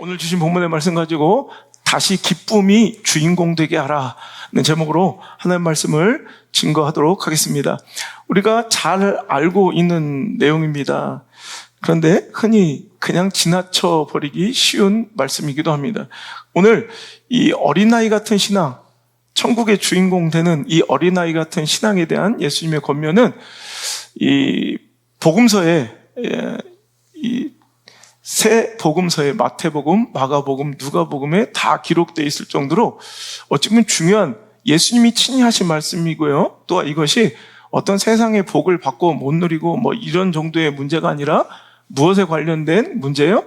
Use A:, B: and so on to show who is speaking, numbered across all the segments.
A: 오늘 주신 본문의 말씀 가지고 다시 기쁨이 주인공 되게 하라는 제목으로 하나님의 말씀을 증거하도록 하겠습니다. 우리가 잘 알고 있는 내용입니다. 그런데 흔히 그냥 지나쳐 버리기 쉬운 말씀이기도 합니다. 오늘 이 어린아이 같은 신앙, 천국의 주인공 되는 이 어린아이 같은 신앙에 대한 예수님의 권면은 이 복음서에 이 세 복음서에 마태복음, 마가복음, 누가복음에 다 기록되어 있을 정도로 어찌 보면 중요한 예수님이 친히 하신 말씀이고요. 또 이것이 어떤 세상의 복을 받고 못 누리고 뭐 이런 정도의 문제가 아니라 무엇에 관련된 문제예요?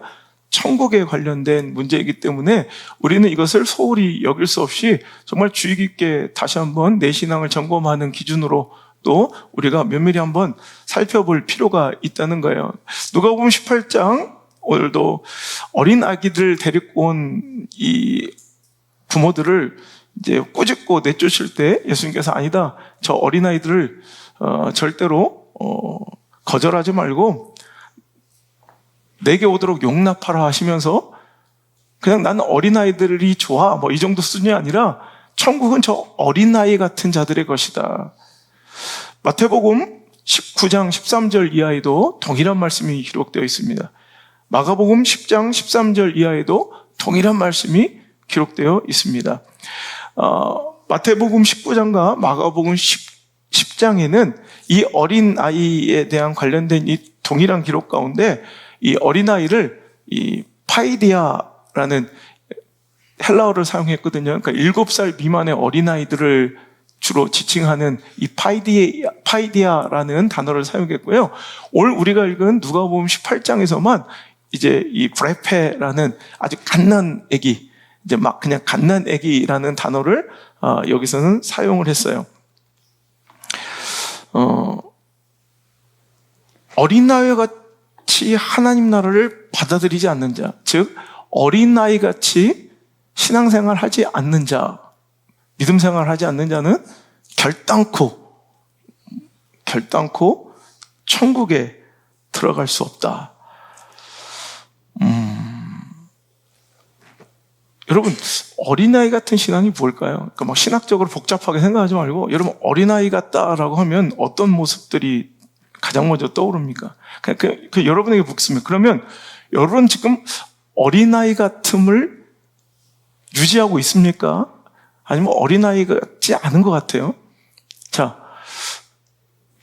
A: 천국에 관련된 문제이기 때문에 우리는 이것을 소홀히 여길 수 없이 정말 주의 깊게 다시 한번 내 신앙을 점검하는 기준으로 또 우리가 면밀히 한번 살펴볼 필요가 있다는 거예요. 누가복음 18장, 오늘도 어린 아기들 데리고 온 이 부모들을 이제 꾸짖고 내쫓을 때 예수님께서 아니다, 저 어린아이들을 절대로 거절하지 말고 내게 오도록 용납하라 하시면서 그냥 나는 어린아이들이 좋아 뭐 이 정도 수준이 아니라 천국은 저 어린아이 같은 자들의 것이다. 마태복음 19장 13절 이하에도 동일한 말씀이 기록되어 있습니다. 마가복음 10장 13절 이하에도 동일한 말씀이 기록되어 있습니다. 마태복음 19장과 마가복음 10장에는 이 어린아이에 대한 관련된 이 동일한 기록 가운데 이 어린아이를 이 파이디아라는 헬라어를 사용했거든요. 그러니까 7살 미만의 어린아이들을 주로 지칭하는 이 파이디아라는 단어를 사용했고요. 오늘 우리가 읽은 누가복음 18장에서만 이제 이 브레페라는 아주 갓난 아기, 이제 막 그냥 갓난 아기라는 단어를 여기서는 사용을 했어요. 어린아이 같이 하나님 나라를 받아들이지 않는 자, 즉 어린아이 같이 신앙생활 하지 않는 자, 믿음 생활 하지 않는 자는 결단코 천국에 들어갈 수 없다. 여러분, 어린아이 같은 신앙이 뭘까요? 그러니까 막 신학적으로 복잡하게 생각하지 말고, 여러분, 어린아이 같다라고 하면 어떤 모습들이 가장 먼저 떠오릅니까? 여러분에게 묻습니다. 그러면 여러분 지금 어린아이 같음을 유지하고 있습니까? 아니면 어린아이 같지 않은 것 같아요? 자,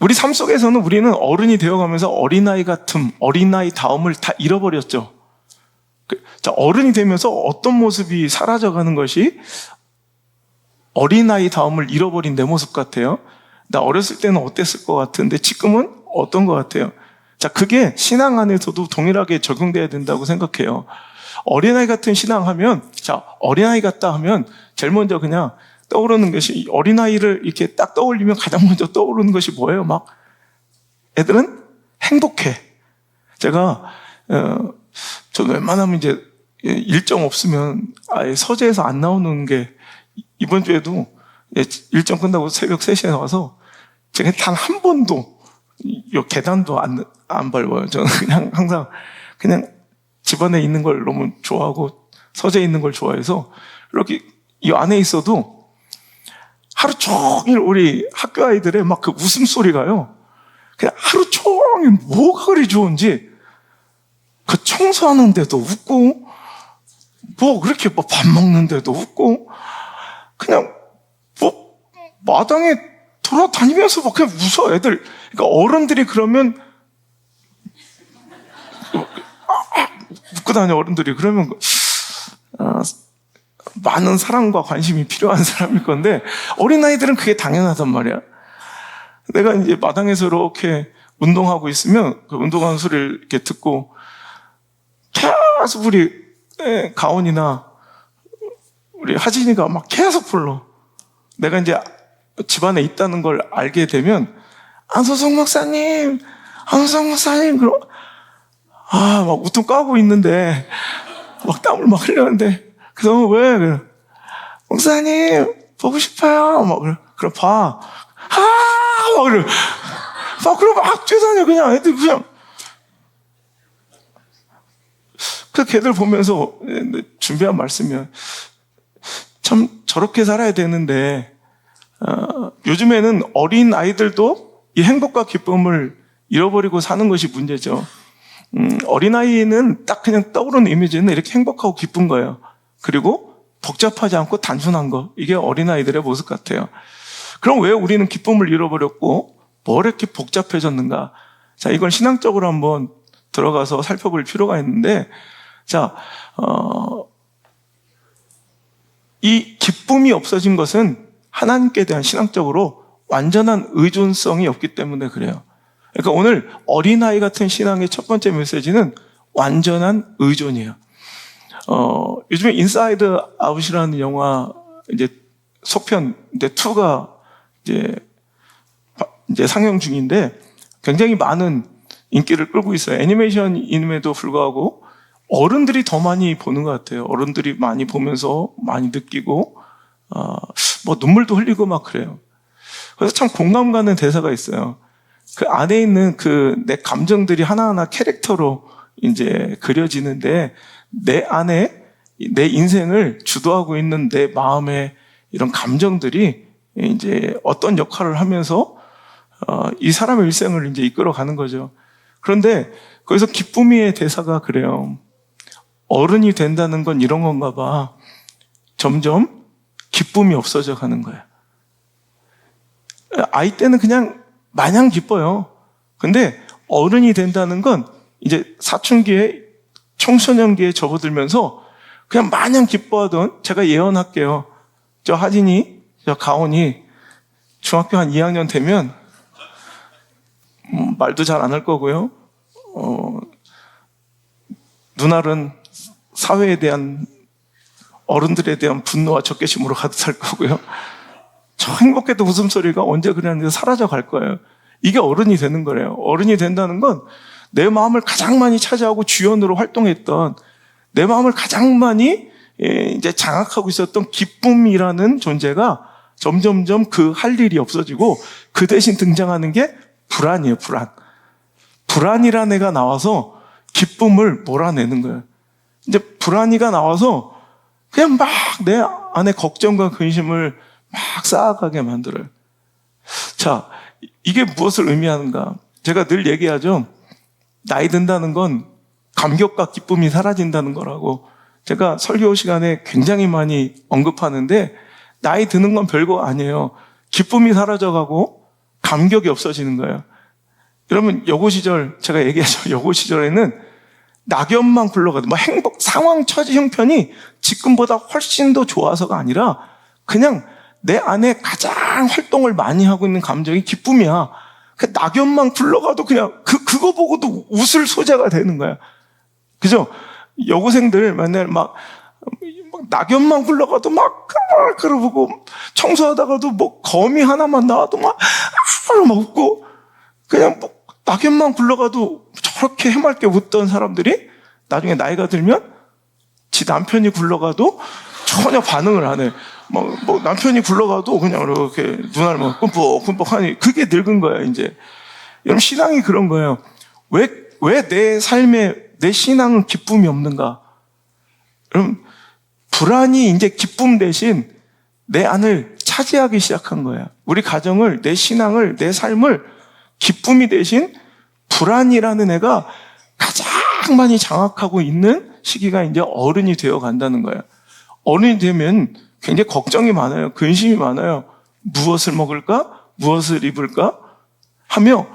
A: 우리 삶 속에서는 우리는 어른이 되어가면서 어린아이 같음, 어린아이 다움을 다 잃어버렸죠. 자, 어른이 되면서 어떤 모습이 사라져가는 것이 어린아이 다움을 잃어버린 내 모습 같아요? 나 어렸을 때는 어땠을 것 같은데 지금은 어떤 것 같아요? 자, 그게 신앙 안에서도 동일하게 적용돼야 된다고 생각해요. 어린아이 같은 신앙하면, 자, 어린아이 같다 하면 제일 먼저 그냥 떠오르는 것이, 어린아이를 이렇게 딱 떠올리면 가장 먼저 떠오르는 것이 뭐예요? 막 애들은 행복해. 제가 저는 웬만하면 이제 일정 없으면 아예 서재에서 안 나오는 게, 이번 주에도 일정 끝나고 새벽 3시에 나와서 제가 단 한 번도 계단도 안 밟아요. 저는 그냥 항상 그냥 집안에 있는 걸 너무 좋아하고 서재에 있는 걸 좋아해서 이렇게 이 안에 있어도 하루 종일 우리 학교 아이들의 막 그 웃음소리가요, 그냥 하루 종일 뭐가 그리 좋은지, 그 청소하는데도 웃고 뭐 그렇게 뭐 밥 먹는데도 웃고 그냥 뭐 마당에 돌아다니면서 막 그냥 웃어 애들. 그러니까 어른들이 그러면 웃고 다녀. 어른들이 그러면 많은 사랑과 관심이 필요한 사람일 건데 어린아이들은 그게 당연하단 말이야. 내가 이제 마당에서 이렇게 운동하고 있으면 그 운동하는 소리를 이렇게 듣고 계속 우리 가온이나 우리 하진이가 막 계속 불러. 내가 이제 집안에 있다는 걸 알게 되면 안소성 목사님, 안소성 목사님, 그럼 막 우통 까고 있는데 막 땀을 막 흘렸는데, 그래서 왜? 그래. 목사님 보고 싶어요. 막 그럼 봐. 막 그래. 그럼 막 뛰어다녀. 그냥 애들 그 걔들 보면서 준비한 말씀이야. 참 저렇게 살아야 되는데 요즘에는 어린 아이들도 이 행복과 기쁨을 잃어버리고 사는 것이 문제죠. 어린아이는 딱 그냥 떠오르는 이미지는 이렇게 행복하고 기쁜 거예요. 그리고 복잡하지 않고 단순한 거. 이게 어린아이들의 모습 같아요. 그럼 왜 우리는 기쁨을 잃어버렸고 뭐 이렇게 복잡해졌는가? 자, 이걸 신앙적으로 한번 들어가서 살펴볼 필요가 있는데, 자, 이 기쁨이 없어진 것은 하나님께 대한 신앙적으로 완전한 의존성이 없기 때문에 그래요. 그러니까 오늘 어린아이 같은 신앙의 첫 번째 메시지는 완전한 의존이에요. 요즘에 인사이드 아웃이라는 영화 이제 속편 이제 2가 이제 상영 중인데 굉장히 많은 인기를 끌고 있어요. 애니메이션임에도 불구하고 어른들이 더 많이 보는 것 같아요. 어른들이 많이 보면서 많이 느끼고 뭐 눈물도 흘리고 막 그래요. 그래서 참 공감 가는 대사가 있어요. 그 안에 있는 그 내 감정들이 하나하나 캐릭터로 이제 그려지는데 내 안에 내 인생을 주도하고 있는 내 마음의 이런 감정들이 이제 어떤 역할을 하면서 이 사람의 일생을 이제 이끌어가는 거죠. 그런데 거기서 기쁨이의 대사가 그래요. 어른이 된다는 건 이런 건가 봐. 점점 기쁨이 없어져 가는 거예요. 아이 때는 그냥 마냥 기뻐요. 근데 어른이 된다는 건 이제 사춘기에 청소년기에 접어들면서 그냥 마냥 기뻐하던, 제가 예언할게요. 저 하진이, 저 가온이 중학교 한 2학년 되면 말도 잘 안 할 거고요. 누나는 사회에 대한 어른들에 대한 분노와 적개심으로 가득 찰 거고요. 저 행복했던 웃음소리가 언제 그랬는데 사라져 갈 거예요. 이게 어른이 되는 거래요. 어른이 된다는 건 내 마음을 가장 많이 차지하고 주연으로 활동했던, 내 마음을 가장 많이 이제 장악하고 있었던 기쁨이라는 존재가 점점점 그 할 일이 없어지고 그 대신 등장하는 게 불안이에요. 불안이라는 애가 나와서 기쁨을 몰아내는 거예요. 이제 불안이가 나와서 그냥 막 내 안에 걱정과 근심을 막 쌓아가게 만들어요. 자, 이게 무엇을 의미하는가? 제가 늘 얘기하죠. 나이 든다는 건 감격과 기쁨이 사라진다는 거라고. 제가 설교 시간에 굉장히 많이 언급하는데 나이 드는 건 별거 아니에요. 기쁨이 사라져가고 감격이 없어지는 거예요. 여러분 여고 시절, 제가 얘기하죠. 여고 시절에는 낙엽만 굴러가도 행복, 상황, 처지, 형편이 지금보다 훨씬 더 좋아서가 아니라 그냥 내 안에 가장 활동을 많이 하고 있는 감정이 기쁨이야. 그 낙엽만 굴러가도 그냥 그거 보고도 웃을 소재가 되는 거야. 그죠? 여고생들 맨날 막 낙엽만 굴러가도 막 그러고 청소하다가도 뭐 거미 하나만 나와도 막 웃고 그냥 낙엽만 굴러가도 저렇게 해맑게 웃던 사람들이 나중에 나이가 들면 지 남편이 굴러가도 전혀 반응을 안 해. 뭐 남편이 굴러가도 그냥 이렇게 눈알 막 끔뻑끔뻑 하니 그게 늙은 거야, 이제. 여러분, 신앙이 그런 거예요. 왜 내 삶에, 내 신앙은 기쁨이 없는가? 여러분, 불안이 이제 기쁨 대신 내 안을 차지하기 시작한 거야. 우리 가정을, 내 신앙을, 내 삶을 기쁨이 대신 불안이라는 애가 가장 많이 장악하고 있는 시기가 이제 어른이 되어 간다는 거예요. 어른이 되면 굉장히 걱정이 많아요. 근심이 많아요. 무엇을 먹을까? 무엇을 입을까? 하며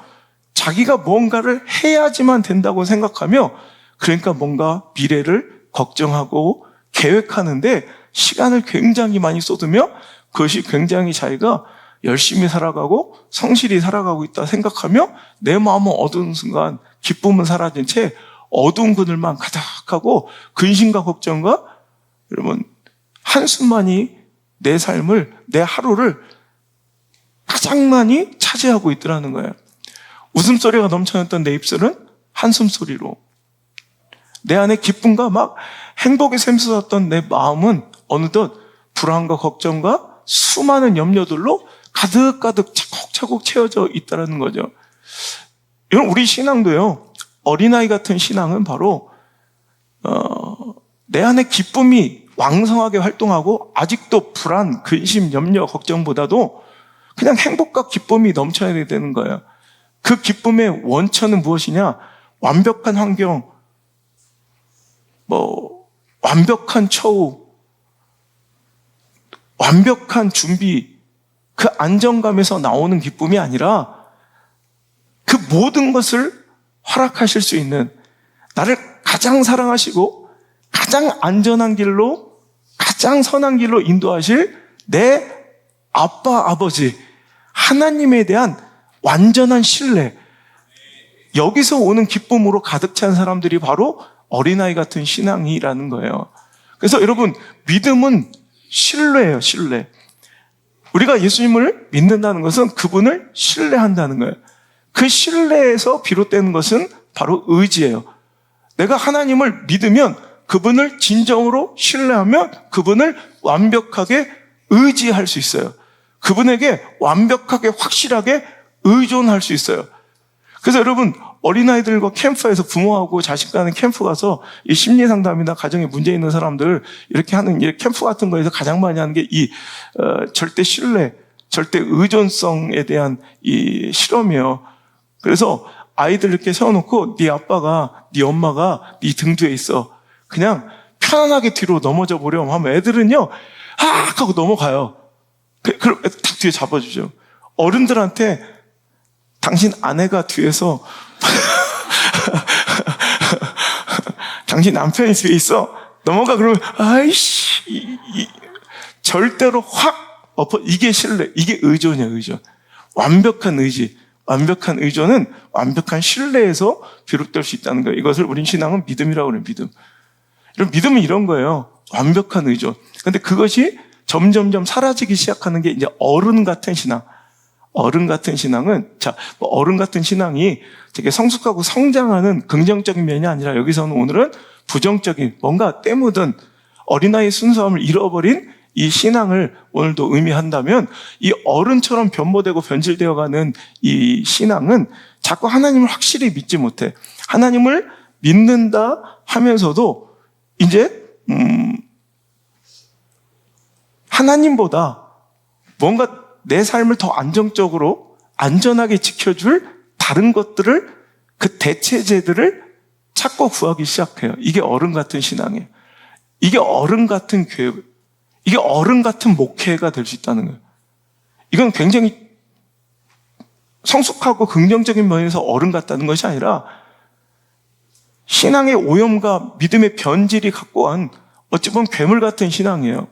A: 자기가 뭔가를 해야지만 된다고 생각하며 그러니까 뭔가 미래를 걱정하고 계획하는데 시간을 굉장히 많이 쏟으며 그것이 굉장히 자기가 열심히 살아가고 성실히 살아가고 있다 생각하며 내 마음은 어두운 순간 기쁨은 사라진 채 어두운 그늘만 가득하고 근심과 걱정과 여러분 한숨만이 내 삶을, 내 하루를 가장 많이 차지하고 있더라는 거예요. 웃음소리가 넘쳐났던 내 입술은 한숨소리로, 내 안에 기쁨과 막 행복에 샘솟았던 내 마음은 어느덧 불안과 걱정과 수많은 염려들로 가득가득 차곡차곡 채워져 있다는 거죠. 이런 우리 신앙도요, 어린아이 같은 신앙은 바로 내 안에 기쁨이 왕성하게 활동하고 아직도 불안, 근심, 염려, 걱정보다도 그냥 행복과 기쁨이 넘쳐야 되는 거예요. 그 기쁨의 원천은 무엇이냐? 완벽한 환경, 완벽한 처우, 완벽한 준비, 그 안정감에서 나오는 기쁨이 아니라 그 모든 것을 허락하실 수 있는, 나를 가장 사랑하시고 가장 안전한 길로, 가장 선한 길로 인도하실 내 아빠, 아버지 하나님에 대한 완전한 신뢰, 여기서 오는 기쁨으로 가득 찬 사람들이 바로 어린아이 같은 신앙이라는 거예요. 그래서 여러분, 믿음은 신뢰예요. 신뢰. 우리가 예수님을 믿는다는 것은 그분을 신뢰한다는 거예요. 그 신뢰에서 비롯되는 것은 바로 의지예요. 내가 하나님을 믿으면, 그분을 진정으로 신뢰하면 그분을 완벽하게 의지할 수 있어요. 그분에게 완벽하게 확실하게 의존할 수 있어요. 그래서 여러분, 어린아이들과 캠프에서 부모하고 자식 가는 캠프 가서 이 심리상담이나 가정에 문제 있는 사람들 이렇게 하는 이 캠프 같은 거에서 가장 많이 하는 게 이 절대 신뢰, 절대 의존성에 대한 이 실험이에요. 그래서 아이들 이렇게 세워놓고 네 아빠가, 네 엄마가 네 등 뒤에 있어. 그냥 편안하게 뒤로 넘어져 보렴 하면 애들은요, 하고 넘어가요. 그럼 딱 뒤에 잡아주죠. 어른들한테 당신 아내가 뒤에서 당신 남편이 뒤에 있어. 넘어가. 그러면 아이씨, 절대로 확 엎어. 이게 신뢰, 이게 의존이야, 의존. 완벽한 의지, 완벽한 의존은 완벽한 신뢰에서 비롯될 수 있다는 거예요. 이것을 우린 신앙은 믿음이라고 그래요. 믿음. 이런 믿음은 이런 거예요. 완벽한 의존. 근데 그것이 점점점 사라지기 시작하는 게 이제 어른 같은 신앙. 어른 같은 신앙은, 어른 같은 신앙이 되게 성숙하고 성장하는 긍정적인 면이 아니라 여기서는 오늘은 부정적인, 뭔가 때묻은 어린아이의 순수함을 잃어버린 이 신앙을 오늘도 의미한다면, 이 어른처럼 변모되고 변질되어가는 이 신앙은 자꾸 하나님을 확실히 믿지 못해. 하나님을 믿는다 하면서도 이제 하나님보다 뭔가 내 삶을 더 안정적으로 안전하게 지켜줄 다른 것들을, 그 대체제들을 찾고 구하기 시작해요. 이게 어른 같은 신앙이에요. 이게 어른 같은 교회, 이게 어른 같은 목회가 될 수 있다는 거예요. 이건 굉장히 성숙하고 긍정적인 면에서 어른 같다는 것이 아니라 신앙의 오염과 믿음의 변질이 갖고 온 어찌 보면 괴물 같은 신앙이에요.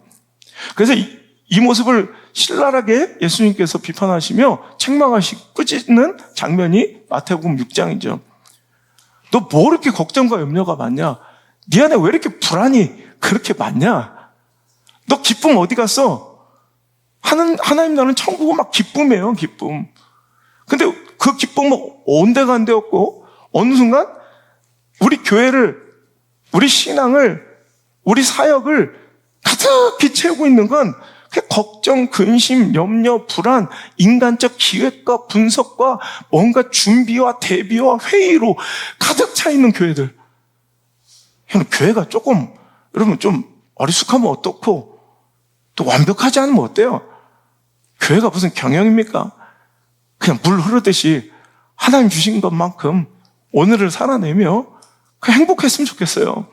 A: 그래서 이 모습을 신랄하게 예수님께서 비판하시며 책망하시고 꾸짖는 장면이 마태복음 6장이죠. 너 뭐 이렇게 걱정과 염려가 많냐? 네 안에 왜 이렇게 불안이 그렇게 많냐? 너 기쁨 어디 갔어? 하나님 나라는 천국은 막 기쁨이에요, 기쁨. 근데 그 기쁨은 온데간데 없고 어느 순간 우리 교회를, 우리 신앙을, 우리 사역을 가득히 채우고 있는 건 걱정, 근심, 염려, 불안, 인간적 기획과 분석과 뭔가 준비와 대비와 회의로 가득 차 있는 교회들. 교회가 조금, 여러분 좀 어리숙하면 어떻고 또 완벽하지 않으면 어때요? 교회가 무슨 경영입니까? 그냥 물 흐르듯이 하나님 주신 것만큼 오늘을 살아내며 그냥 행복했으면 좋겠어요.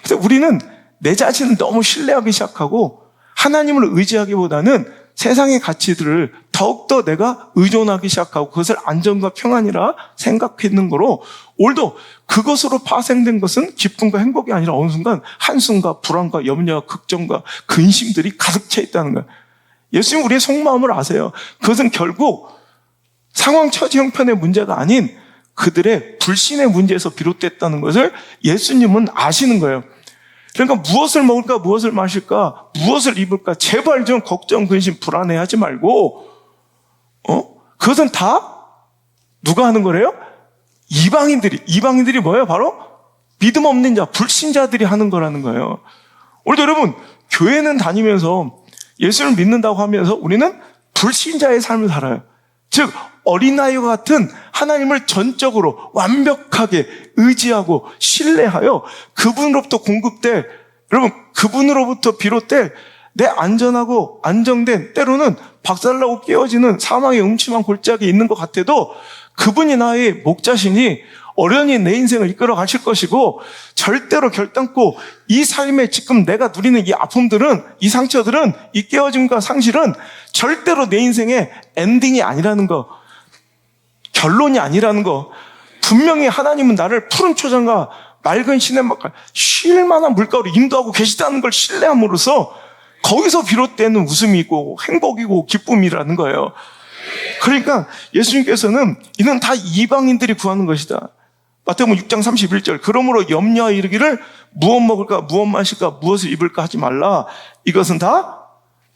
A: 근데 우리는 내 자신을 너무 신뢰하기 시작하고 하나님을 의지하기보다는 세상의 가치들을 더욱더 내가 의존하기 시작하고 그것을 안전과 평안이라 생각했는 거로, 오늘도 그것으로 파생된 것은 기쁨과 행복이 아니라 어느 순간 한숨과 불안과 염려와 걱정과 근심들이 가득 차 있다는 거예요. 예수님 우리의 속마음을 아세요. 그것은 결국 상황 처지 형편의 문제가 아닌 그들의 불신의 문제에서 비롯됐다는 것을 예수님은 아시는 거예요. 그러니까 무엇을 먹을까, 무엇을 마실까, 무엇을 입을까, 제발 좀 걱정, 근심, 불안해하지 말고, 그것은 다 누가 하는 거래요? 이방인들이 뭐예요? 바로 믿음 없는 자, 불신자들이 하는 거라는 거예요. 오늘도 여러분, 교회는 다니면서 예수를 믿는다고 하면서 우리는 불신자의 삶을 살아요. 즉, 어린아이와 같은 하나님을 전적으로 완벽하게 의지하고 신뢰하여 그분으로부터 공급될, 여러분, 그분으로부터 비롯될 내 안전하고 안정된, 때로는 박살나고 깨어지는 사망의 음침한 골짜기에 있는 것 같아도 그분이 나의 목자시니 어련히 내 인생을 이끌어 가실 것이고, 절대로 결단코 이 삶에 지금 내가 누리는 이 아픔들은, 이 상처들은, 이 깨어짐과 상실은 절대로 내 인생의 엔딩이 아니라는 거, 결론이 아니라는 거, 분명히 하나님은 나를 푸른 초장과 맑은 시냇물가, 쉴 만한 물가로 인도하고 계시다는 걸 신뢰함으로써 거기서 비롯되는 웃음이고 행복이고 기쁨이라는 거예요. 그러니까 예수님께서는 이는 다 이방인들이 구하는 것이다. 마태복음 6장 31절, 그러므로 염려하여 이르기를 무엇 먹을까, 무엇 마실까, 무엇을 입을까 하지 말라. 이것은 다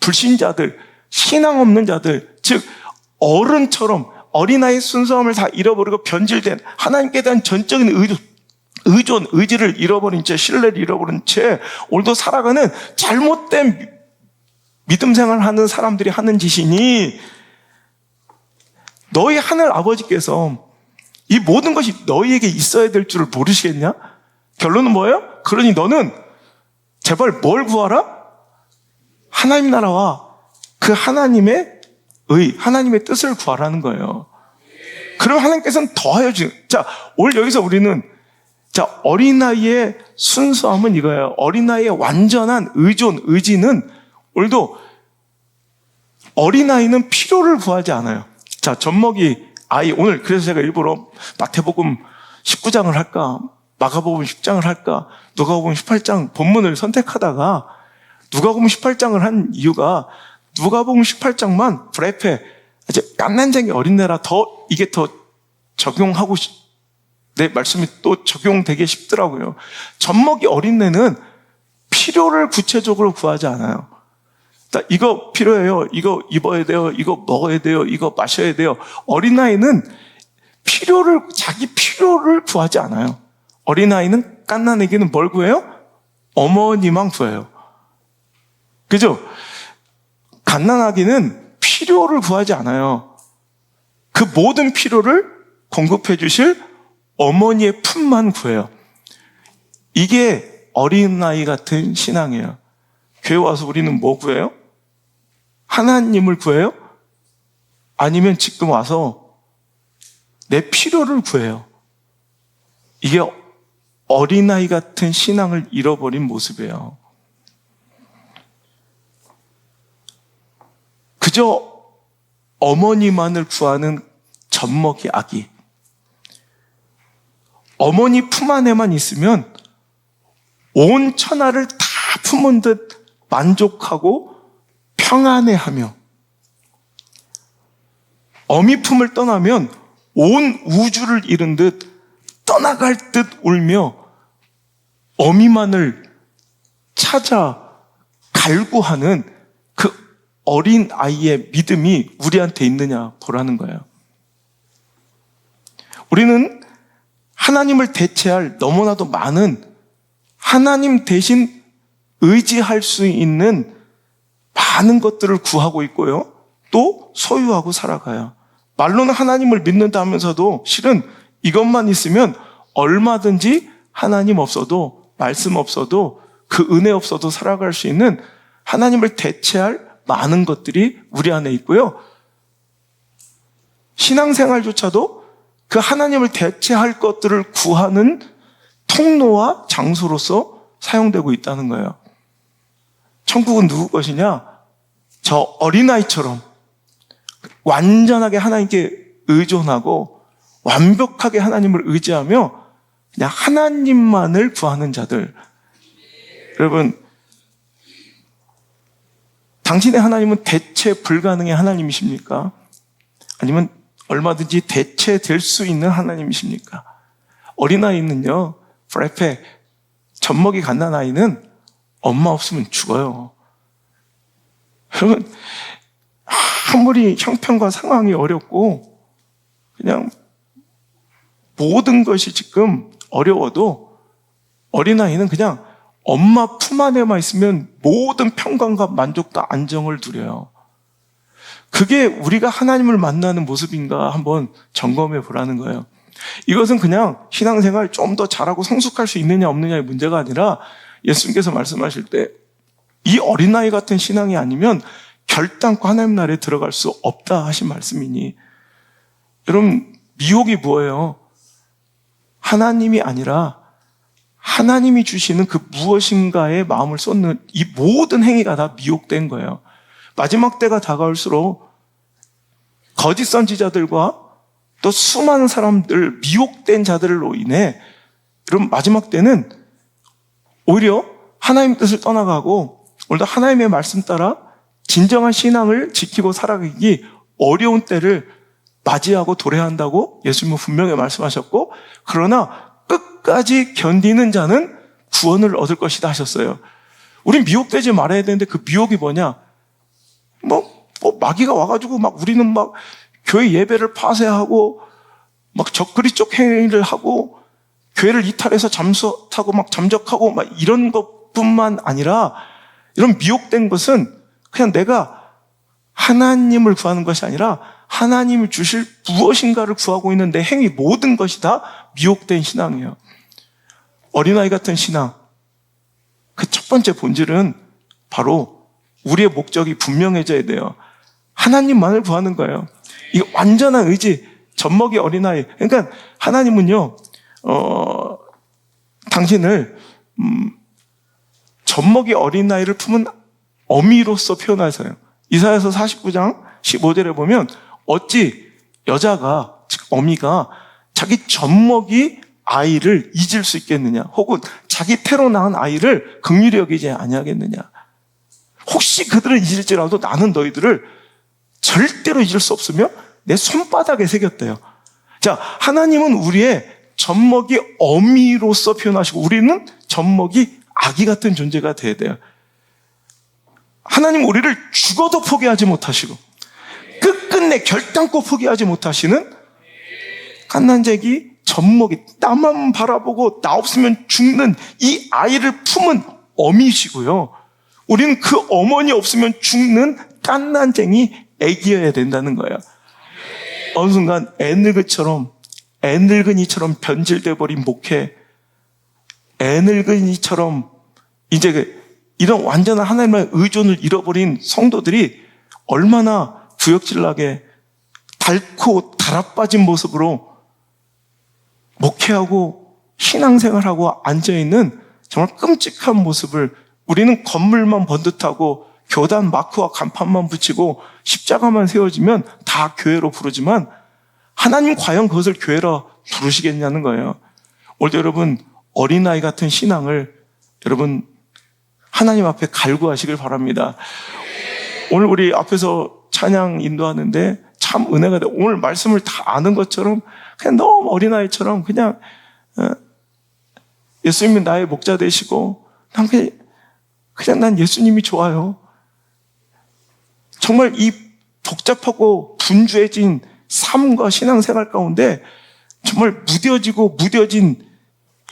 A: 불신자들, 신앙 없는 자들, 즉 어른처럼 어린아이의 순수함을 다 잃어버리고 변질된, 하나님께 대한 전적인 의존, 의지를 잃어버린 채, 신뢰를 잃어버린 채 오늘도 살아가는 잘못된 믿음 생활을 하는 사람들이 하는 짓이니, 너희 하늘 아버지께서 이 모든 것이 너희에게 있어야 될 줄을 모르시겠냐? 결론은 뭐예요? 그러니 너는 제발 뭘 구하라? 하나님 나라와 그 하나님의 하나님의 뜻을 구하라는 거예요. 그럼 하나님께서는 더하여 주는. 자, 오늘 여기서 우리는, 자, 어린아이의 순수함은 이거예요. 어린아이의 완전한 의존, 의지는, 오늘도 어린아이는 필요를 구하지 않아요. 자, 젖먹이 아이, 오늘 그래서 제가 일부러 마태복음 19장을 할까, 마가복음 10장을 할까, 누가복음 18장 본문을 선택하다가 누가복음 18장을 한 이유가, 누가복음 18장만 브레페, 이제 깐난쟁이 어린애라 이게 더 적용하고 내 말씀이 또 적용되기 쉽더라고요. 젖먹이 어린애는 필요를 구체적으로 구하지 않아요. 이거 필요해요. 이거 입어야 돼요. 이거 먹어야 돼요. 이거 마셔야 돼요. 어린아이는 자기 필요를 구하지 않아요. 어린아이는, 깐난애기는 뭘 구해요? 어머니만 구해요. 그죠? 갓난아기는 필요를 구하지 않아요. 그 모든 필요를 공급해 주실 어머니의 품만 구해요. 이게 어린아이 같은 신앙이에요. 교회 와서 우리는 뭐 구해요? 하나님을 구해요? 아니면 지금 와서 내 필요를 구해요? 이게 어린아이 같은 신앙을 잃어버린 모습이에요. 그저 어머니만을 구하는 젖먹이 아기. 어머니 품 안에만 있으면 온 천하를 다 품은 듯 만족하고 평안해하며, 어미 품을 떠나면 온 우주를 잃은 듯 떠나갈 듯 울며 어미만을 찾아 갈구하는 그 어린 아이의 믿음이 우리한테 있느냐 보라는 거예요. 우리는 하나님을 대체할 너무나도 많은, 하나님 대신 의지할 수 있는 많은 것들을 구하고 있고요. 또 소유하고 살아가요. 말로는 하나님을 믿는다 하면서도 실은 이것만 있으면 얼마든지 하나님 없어도, 말씀 없어도, 그 은혜 없어도 살아갈 수 있는 하나님을 대체할 많은 것들이 우리 안에 있고요. 신앙생활조차도 그 하나님을 대체할 것들을 구하는 통로와 장소로서 사용되고 있다는 거예요. 천국은 누구 것이냐? 저 어린아이처럼 완전하게 하나님께 의존하고 완벽하게 하나님을 의지하며 그냥 하나님만을 구하는 자들. 여러분, 당신의 하나님은 대체 불가능의 하나님이십니까? 아니면 얼마든지 대체될 수 있는 하나님이십니까? 어린아이는요, 프레페, 젖먹이 갓난아이는 엄마 없으면 죽어요. 여러분, 아무리 형편과 상황이 어렵고 그냥 모든 것이 지금 어려워도 어린아이는 그냥 엄마 품 안에만 있으면 모든 평강과 만족과 안정을 누려요. 그게 우리가 하나님을 만나는 모습인가 한번 점검해 보라는 거예요. 이것은 그냥 신앙생활 좀 더 잘하고 성숙할 수 있느냐 없느냐의 문제가 아니라 예수님께서 말씀하실 때 이 어린아이 같은 신앙이 아니면 결단코 하나님 나라에 들어갈 수 없다 하신 말씀이니, 여러분 미혹이 뭐예요? 하나님이 아니라 하나님이 주시는 그 무엇인가에 마음을 쏟는 이 모든 행위가 다 미혹된 거예요. 마지막 때가 다가올수록 거짓 선지자들과 또 수많은 사람들, 미혹된 자들로 인해 여러분 마지막 때는 오히려 하나님 뜻을 떠나가고 오늘도 하나님의 말씀 따라 진정한 신앙을 지키고 살아가기 어려운 때를 맞이하고 도래한다고 예수님은 분명히 말씀하셨고, 그러나 끝까지 견디는 자는 구원을 얻을 것이다 하셨어요. 우린 미혹되지 말아야 되는데 그 미혹이 뭐냐? 마귀가 와가지고 막 우리는 막 교회 예배를 파쇄하고 막 적그리적 행위를 하고 교회를 이탈해서 잠수타고 막 잠적하고 막 이런 것뿐만 아니라, 이런 미혹된 것은 그냥 내가 하나님을 구하는 것이 아니라 하나님이 주실 무엇인가를 구하고 있는 내 행위 모든 것이 다 미혹된 신앙이에요. 어린아이 같은 신앙, 그 첫 번째 본질은 바로 우리의 목적이 분명해져야 돼요. 하나님만을 구하는 거예요. 이거 완전한 의지, 젖먹이 어린아이. 그러니까 하나님은요, 당신을 젖먹이 어린아이를 품은 어미로서 표현하세요. 이사야서 49장 15절에 보면 어찌 여자가, 즉 어미가 자기 젖먹이 아이를 잊을 수 있겠느냐, 혹은 자기 태로 낳은 아이를 긍휼히 여기지 아니하겠느냐. 혹시 그들을 잊을지라도 나는 너희들을 절대로 잊을 수 없으며 내 손바닥에 새겼대요. 자, 하나님은 우리의 젖먹이 어미로서 표현하시고 우리는 젖먹이 아기 같은 존재가 돼야 돼요. 하나님 우리를 죽어도 포기하지 못하시고 끝끝내 결단코 포기하지 못하시는 갓난쟁이 젖먹이, 나만 바라보고 나 없으면 죽는 이 아이를 품은 어미시고요, 우리는 그 어머니 없으면 죽는 갓난쟁이 애기여야 된다는 거예요. 어느 순간 애늙은이처럼 변질돼 버린 목회, 애늙은이처럼 이제 이런 완전한 하나님의 의존을 잃어버린 성도들이 얼마나 구역질나게 닳고 달아빠진 모습으로 목회하고 신앙생활하고 앉아있는 정말 끔찍한 모습을, 우리는 건물만 번듯하고 교단 마크와 간판만 붙이고 십자가만 세워지면 다 교회로 부르지만 하나님 과연 그것을 교회로 부르시겠냐는 거예요. 오늘도 여러분 어린아이 같은 신앙을 여러분 하나님 앞에 갈구하시길 바랍니다. 오늘 우리 앞에서 찬양 인도하는데 참 은혜가 돼. 오늘 말씀을 다 아는 것처럼 그냥 너무 어린아이처럼 그냥 예수님이 나의 목자 되시고 난 그냥 난 예수님이 좋아요. 정말 이 복잡하고 분주해진 삶과 신앙생활 가운데 정말 무뎌진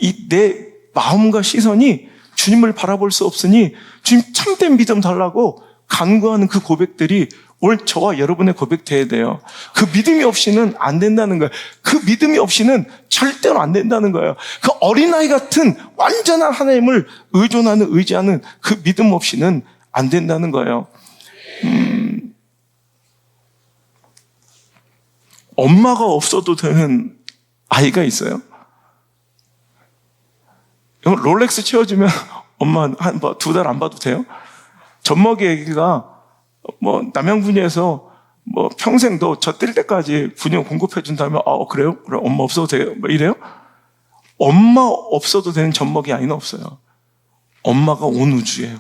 A: 이 내 마음과 시선이 주님을 바라볼 수 없으니 주님 참된 믿음 달라고 간구하는 그 고백들이 오늘 저와 여러분의 고백 돼야 돼요. 그 믿음이 없이는 안 된다는 거예요. 그 믿음이 없이는 절대로 안 된다는 거예요. 그 어린아이 같은 완전한 하나님을 의지하는 그 믿음 없이는 안 된다는 거예요. 엄마가 없어도 되는 아이가 있어요. 롤렉스 채워주면 엄마 한 2달 안 봐도 돼요? 젖먹이 애기가 남양분야에서 평생 저 뛸 때까지 분유 공급해준다면 그래요? 그래 엄마 없어도 돼요? 이래요? 엄마 없어도 되는 젖먹이 아이는 없어요. 엄마가 온 우주예요.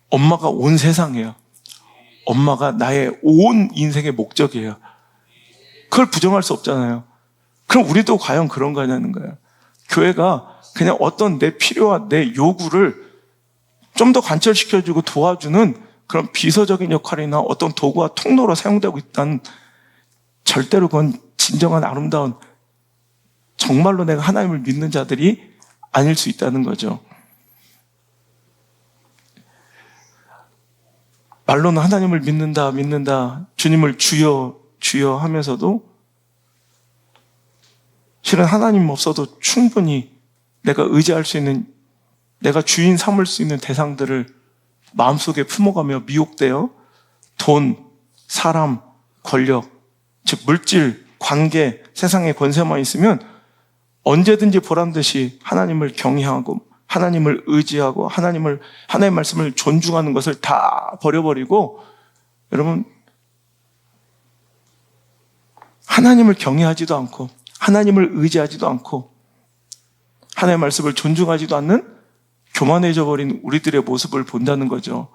A: 엄마가 온 세상이에요. 엄마가 나의 온 인생의 목적이에요. 그걸 부정할 수 없잖아요. 그럼 우리도 과연 그런 거냐는 거예요. 교회가 그냥 어떤 내 필요와 내 요구를 좀 더 관철시켜주고 도와주는 그런 비서적인 역할이나 어떤 도구와 통로로 사용되고 있다는, 절대로 그건 진정한 아름다운, 정말로 내가 하나님을 믿는 자들이 아닐 수 있다는 거죠. 말로는 하나님을 믿는다 주님을 주여 하면서도 실은 하나님 없어도 충분히 내가 의지할 수 있는 내가 주인 삼을 수 있는 대상들을 마음속에 품어가며 미혹되어 돈, 사람, 권력, 즉 물질, 관계, 세상의 권세만 있으면 언제든지 보란듯이 하나님을 경외하고 하나님을 의지하고 하나님의 말씀을 존중하는 것을 다 버려버리고, 여러분, 하나님을 경외하지도 않고 하나님을 의지하지도 않고 하나님의 말씀을 존중하지도 않는 교만해져 버린 우리들의 모습을 본다는 거죠.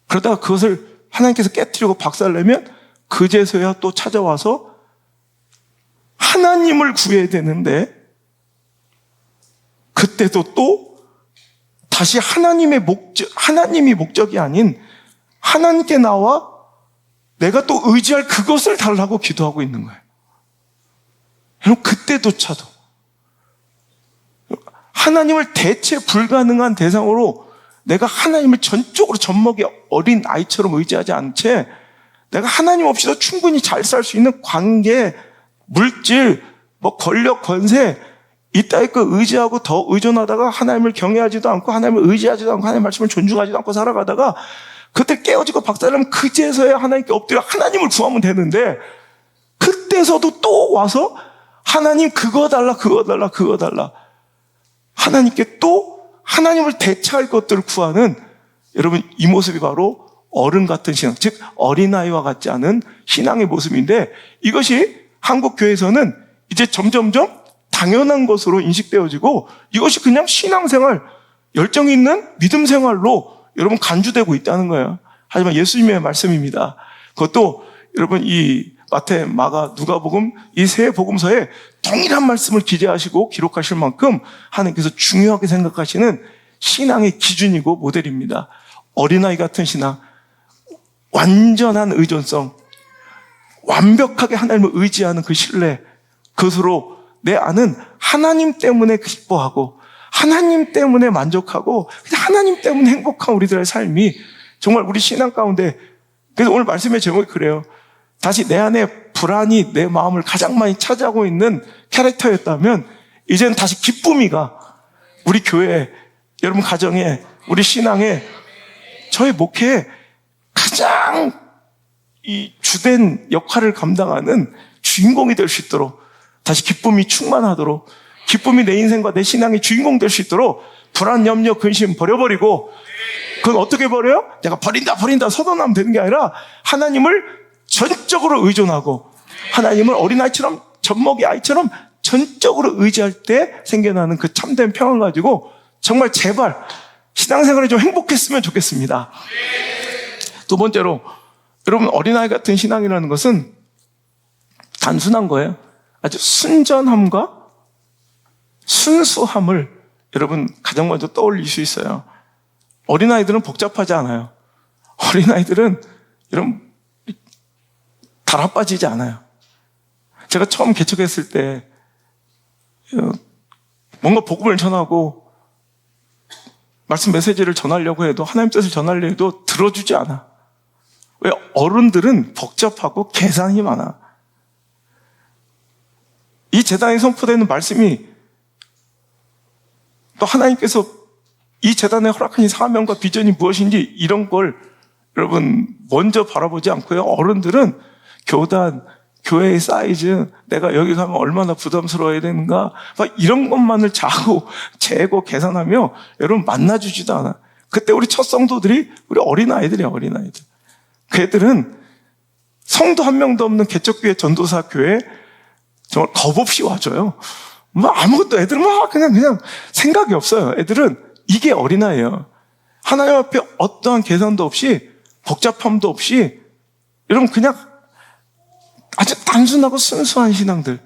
A: 그러다가 그것을 하나님께서 깨트리고 박살내면 그제서야 또 찾아와서 하나님을 구해야 되는데, 그때도 또 다시 하나님이 목적이 아닌 하나님께 나와 내가 또 의지할 그것을 달라고 기도하고 있는 거예요. 여러분, 그때조차도 하나님을 대체 불가능한 대상으로 내가 하나님을 전적으로 젖먹이 어린 아이처럼 의지하지 않은 채 내가 하나님 없이도 충분히 잘 살 수 있는 관계, 물질, 권력, 권세 이따위 거 의지하고 더 의존하다가 하나님을 경외하지도 않고 하나님을 의지하지도 않고 하나님의 말씀을 존중하지도 않고 살아가다가 그때 깨어지고 박살나면 그제서야 하나님께 엎드려 하나님을 구하면 되는데, 그때서도 또 와서 하나님 그거 달라 그거 달라 그거 달라 하나님께 또 하나님을 대체할 것들을 구하는, 여러분, 이 모습이 바로 어른 같은 신앙, 즉 어린아이와 같지 않은 신앙의 모습인데, 이것이 한국 교회에서는 이제 점점점 당연한 것으로 인식되어지고 이것이 그냥 신앙생활, 열정 있는 믿음 생활로 여러분 간주되고 있다는 거예요. 하지만 예수님의 말씀입니다. 그것도 여러분 이 마태, 마가, 누가복음 이 세 복음서에 동일한 말씀을 기재하시고 기록하실 만큼 하나님께서 중요하게 생각하시는 신앙의 기준이고 모델입니다. 어린아이 같은 신앙, 완전한 의존성, 완벽하게 하나님을 의지하는 그 신뢰, 그것으로 내 안은 하나님 때문에 기뻐하고 하나님 때문에 만족하고 하나님 때문에 행복한 우리들의 삶이 정말 우리 신앙 가운데, 그래서 오늘 말씀의 제목이 그래요. 다시 내 안에 불안이 내 마음을 가장 많이 차지하고 있는 캐릭터였다면 이제는 다시 기쁨이가 우리 교회, 여러분 가정에, 우리 신앙에, 저의 목회에 가장 이 주된 역할을 감당하는 주인공이 될 수 있도록, 다시 기쁨이 충만하도록, 기쁨이 내 인생과 내 신앙의 주인공 될 수 있도록 불안, 염려, 근심 버려버리고, 그건 어떻게 버려요? 내가 버린다 서던하면 되는 게 아니라 하나님을 전적으로 의존하고 하나님을 어린아이처럼, 젖먹이 아이처럼 전적으로 의지할 때 생겨나는 그 참된 평을 가지고 정말 제발 신앙생활이 좀 행복했으면 좋겠습니다. 두 번째로, 여러분, 어린아이 같은 신앙이라는 것은 단순한 거예요. 아주 순전함과 순수함을 여러분 가장 먼저 떠올릴 수 있어요. 어린아이들은 복잡하지 않아요. 어린아이들은 여러분 달아빠지지 않아요. 제가 처음 개척했을 때 뭔가 복음을 전하고 말씀 메시지를 전하려고 해도, 하나님 뜻을 전하려고 해도 들어주지 않아. 왜? 어른들은 복잡하고 계산이 많아. 이 재단에 선포되는 말씀이 또 하나님께서 이 재단에 허락하신 사명과 비전이 무엇인지 이런 걸 여러분 먼저 바라보지 않고요. 어른들은 교단, 교회의 사이즈, 내가 여기 가면 얼마나 부담스러워야 되는가, 막 이런 것만을 자고 재고 계산하며 여러분 만나주지도 않아. 그때 우리 첫 성도들이 우리 어린아이들이야, 어린아이들. 그 애들은 성도 한 명도 없는 개척교회, 전도사 교회 정말 겁없이 와줘요. 아무것도, 애들은 그냥 생각이 없어요. 애들은 이게 어린아이예요. 하나님 앞에 어떠한 계산도 없이, 복잡함도 없이, 여러분 그냥 아주 단순하고 순수한 신앙들.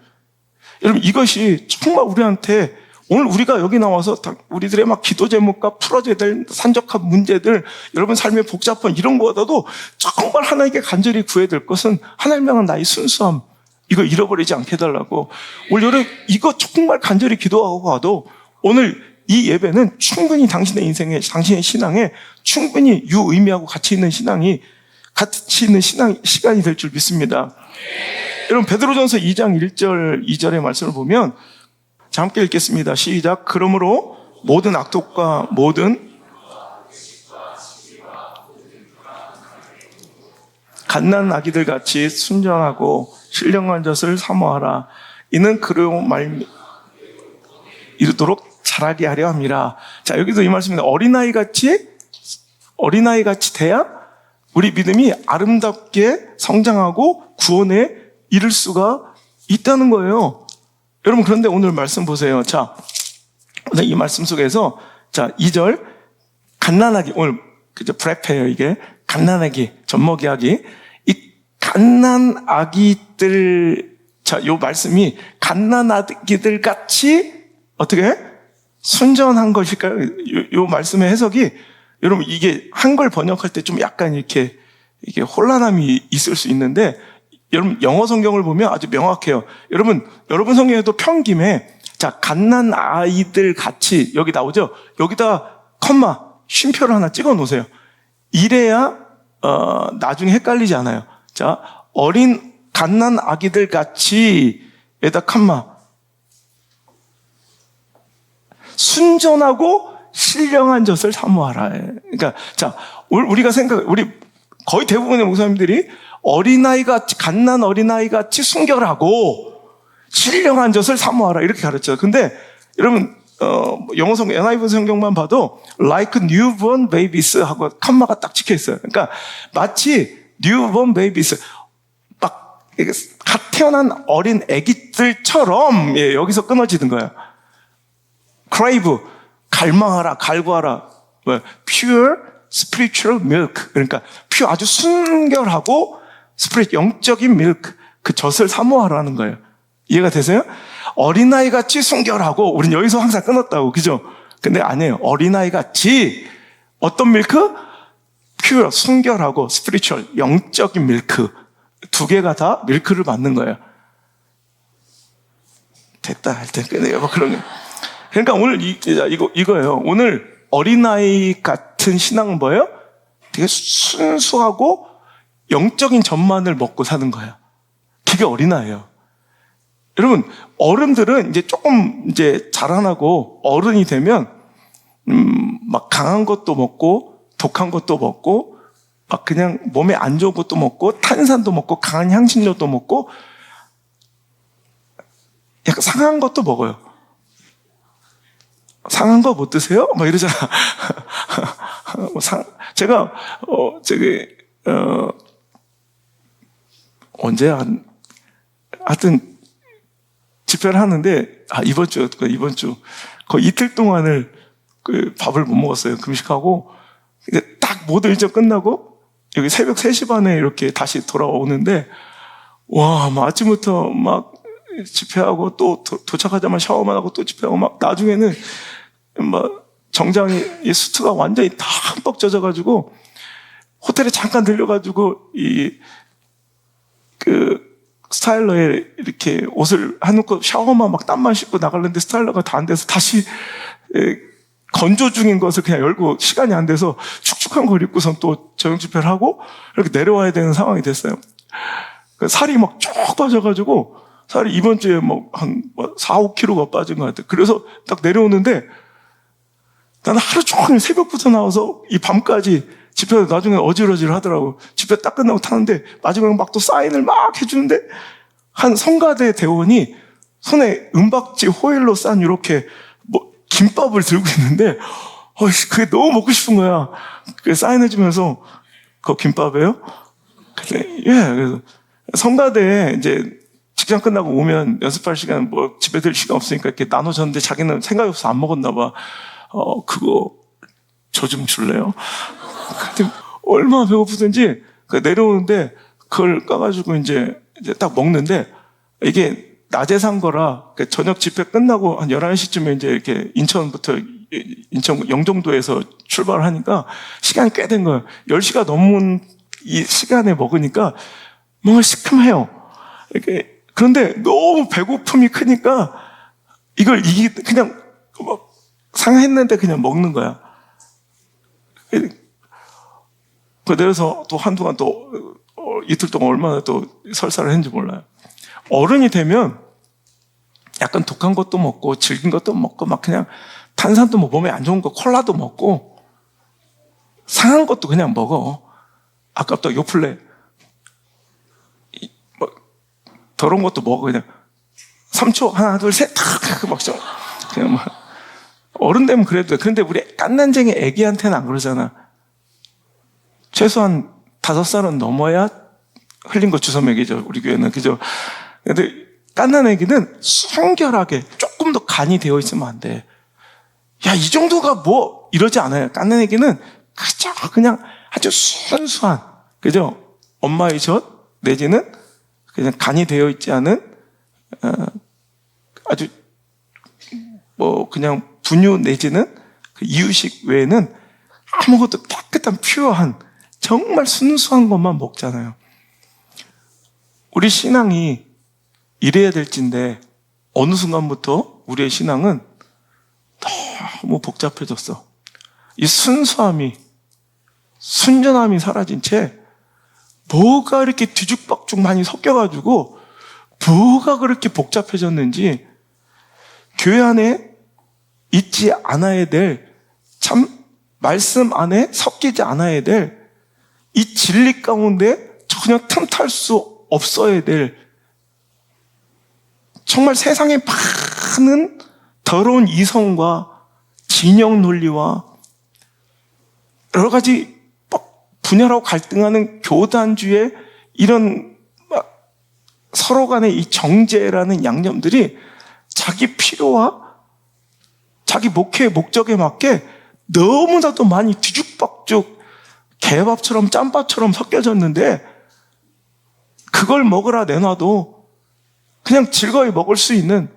A: 여러분, 이것이 정말 우리한테, 오늘 우리가 여기 나와서 우리들의 기도 제목과 풀어져야 될 산적한 문제들, 여러분 삶의 복잡한 이런 거보다도 정말 하나님께 간절히 구해야 될 것은 하나님 향한 나의 순수함, 이거 잃어버리지 않게 해달라고. 올 여름 이거 정말 간절히 기도하고 가도 오늘 이 예배는 충분히 당신의 인생에, 당신의 신앙에 충분히 유의미하고 가치 있는 시간이 될 줄 믿습니다. 여러분, 베드로전서 2장 1절 2절의 말씀을 보면, 자, 함께 읽겠습니다. 시작. 그러므로 모든 악독과 모든 갓난 아기들 같이 순전하고 신령한 젖을 사모하라. 이는 그로 이르도록 자라게 하려 함이라. 자, 여기도 이 말씀입니다. 어린아이 같이 돼야 우리 믿음이 아름답게 성장하고 구원에 이를 수가 있다는 거예요. 여러분, 그런데 오늘 말씀 보세요. 자, 이 말씀 속에서, 자, 2절, 갓난아기, 오늘, 그죠, 브레페예요, 이게. 갓난아기, 젖먹이 아기. 이 갓난아기들, 자, 요 말씀이 갓난아기들 같이, 어떻게? 순전한 것일까요? 요 말씀의 해석이, 여러분, 이게 한글 번역할 때 좀 약간 이게 혼란함이 있을 수 있는데, 여러분, 영어 성경을 보면 아주 명확해요. 여러분 성경에도 평김에, 자, 갓난 아이들 같이, 여기 나오죠? 여기다 컴마, 쉼표를 하나 찍어 놓으세요. 이래야, 나중에 헷갈리지 않아요. 자, 갓난 아기들 같이, 에다 컴마. 순전하고 신령한 젖을 사모하라. 그러니까, 자, 우리 거의 대부분의 목사님들이 갓난 어린아이 같이 순결하고 신령한 젖을 사모하라. 이렇게 가르쳐요. 근데, 여러분, 영어 성경, NIV 성경만 봐도, like newborn babies 하고 컴마가 딱 찍혀 있어요. 그러니까, 마치 newborn babies, 막, 갓 태어난 어린 애기들처럼, 예, 여기서 끊어지는 거예요. crave, 갈망하라, 갈구하라. pure spiritual milk. 그러니까 아주 순결하고 영적인 milk, 그 젖을 사모하라는 거예요. 이해가 되세요? 어린아이 같이 순결하고, 우린 여기서 항상 끊었다고, 그죠? 근데 아니에요. 어린아이 같이 어떤 밀크? pure, 순결하고 spiritual, 영적인 밀크. 두 개가 다 밀크를 받는 거예요. 됐다 할 때 끊어요. 뭐 그런 게. 그러니까 오늘 이거예요. 오늘 어린아이 같은 신앙은 뭐예요? 되게 순수하고 영적인 젖만을 먹고 사는 거예요. 그게 어린아이예요. 여러분, 어른들은 이제 조금 자라나고 어른이 되면, 막 강한 것도 먹고, 독한 것도 먹고, 막 그냥 몸에 안 좋은 것도 먹고, 탄산도 먹고, 강한 향신료도 먹고, 약간 상한 것도 먹어요. 상한 거 못 드세요? 막 이러잖아. 제가, 언제, 하여튼, 집회를 하는데, 이번 주, 거의 이틀 동안을 밥을 못 먹었어요. 금식하고. 근데 딱 모든 일정 끝나고, 여기 새벽 3시 반에 이렇게 다시 돌아오는데, 와, 막 아침부터 막 집회하고 또 도착하자마자 샤워만 하고 또 집회하고 막 나중에는 막 정장이, 수트가 완전히 다 흠뻑 젖어가지고, 호텔에 잠깐 들려가지고, 스타일러에 이렇게 옷을 해놓고 샤워만 막 땀만 씻고 나가려는데 스타일러가 다 안 돼서 다시 건조 중인 것을 그냥 열고 시간이 안 돼서 축축한 걸 입고선 또 저녁 집회를 하고 이렇게 내려와야 되는 상황이 됐어요. 살이 막 쭉 빠져가지고 살이 이번 주에 한 4, 5kg가 빠진 것 같아요. 그래서 딱 내려오는데 나는 하루 종일 새벽부터 나와서 이 밤까지 집회 나중에 어질어질 하더라고. 집회 딱 끝나고 타는데 마지막에 막 또 사인을 막 해주는데 한 성가대 대원이 손에 은박지 호일로 싼 이렇게 김밥을 들고 있는데 그게 너무 먹고 싶은 거야. 그래서 사인해주면서 그거 김밥이에요? 그래서 성가대에 이제 직장 끝나고 오면 연습할 시간 집에 들 시간 없으니까 이렇게 나눠줬는데 자기는 생각이 없어서 안 먹었나 봐. 그거 저 좀 줄래요? 근데 얼마나 배고프든지 내려오는데 그걸 까가지고 이제 딱 먹는데 이게 낮에 산 거라 저녁 집회 끝나고 한 11시쯤에 이제 이렇게 인천 영종도에서 출발을 하니까 시간이 꽤 된 거예요. 10시가 넘은 이 시간에 먹으니까 뭔가 시큼해요. 이렇게 그런데 너무 배고픔이 크니까 이걸 그냥 상했는데 그냥 먹는 거야. 내려서 또 한동안 또 이틀 동안 얼마나 또 설사를 했는지 몰라요. 어른이 되면 약간 독한 것도 먹고 질긴 것도 먹고 막 그냥 탄산도 뭐 몸에 안 좋은 거 콜라도 먹고 상한 것도 그냥 먹어. 아깝다 요플레 뭐 더러운 것도 먹어. 그냥 3초 하나 둘 셋 탁 먹죠. 그냥 뭐 어른 되면 그래도 돼. 그런데 우리 깐난쟁이 애기한테는 안 그러잖아. 최소한 5살은 넘어야 흘린 거 주워 먹이죠. 우리 교회는. 그죠? 근데 깐난 애기는 순결하게 조금 더 간이 되어 있으면 안 돼. 야, 이 정도가 뭐 이러지 않아요. 깐난 애기는 그냥 아주 순수한, 그죠? 엄마의 젖 내지는 그냥 간이 되어 있지 않은 아주 뭐 그냥 분유 내지는 그 이유식 외에는 아무것도 깨끗한 퓨어한 정말 순수한 것만 먹잖아요. 우리 신앙이 이래야 될진데 어느 순간부터 우리의 신앙은 너무 복잡해졌어. 이 순수함이, 순전함이 사라진 채 뭐가 이렇게 뒤죽박죽 많이 섞여가지고 뭐가 그렇게 복잡해졌는지 교회 안에 있지 않아야 될, 참 말씀 안에 섞이지 않아야 될 이 진리 가운데 전혀 틈탈 수 없어야 될, 정말 세상에 많은 더러운 이성과 진영 논리와 여러 가지 분열하고 갈등하는 교단주의 이런 서로 간의 이 정죄라는 양념들이 자기 필요와 자기 목회의 목적에 맞게 너무나도 많이 뒤죽박죽 개밥처럼 짬밥처럼 섞여졌는데, 그걸 먹으라 내놔도 그냥 즐거이 먹을 수 있는,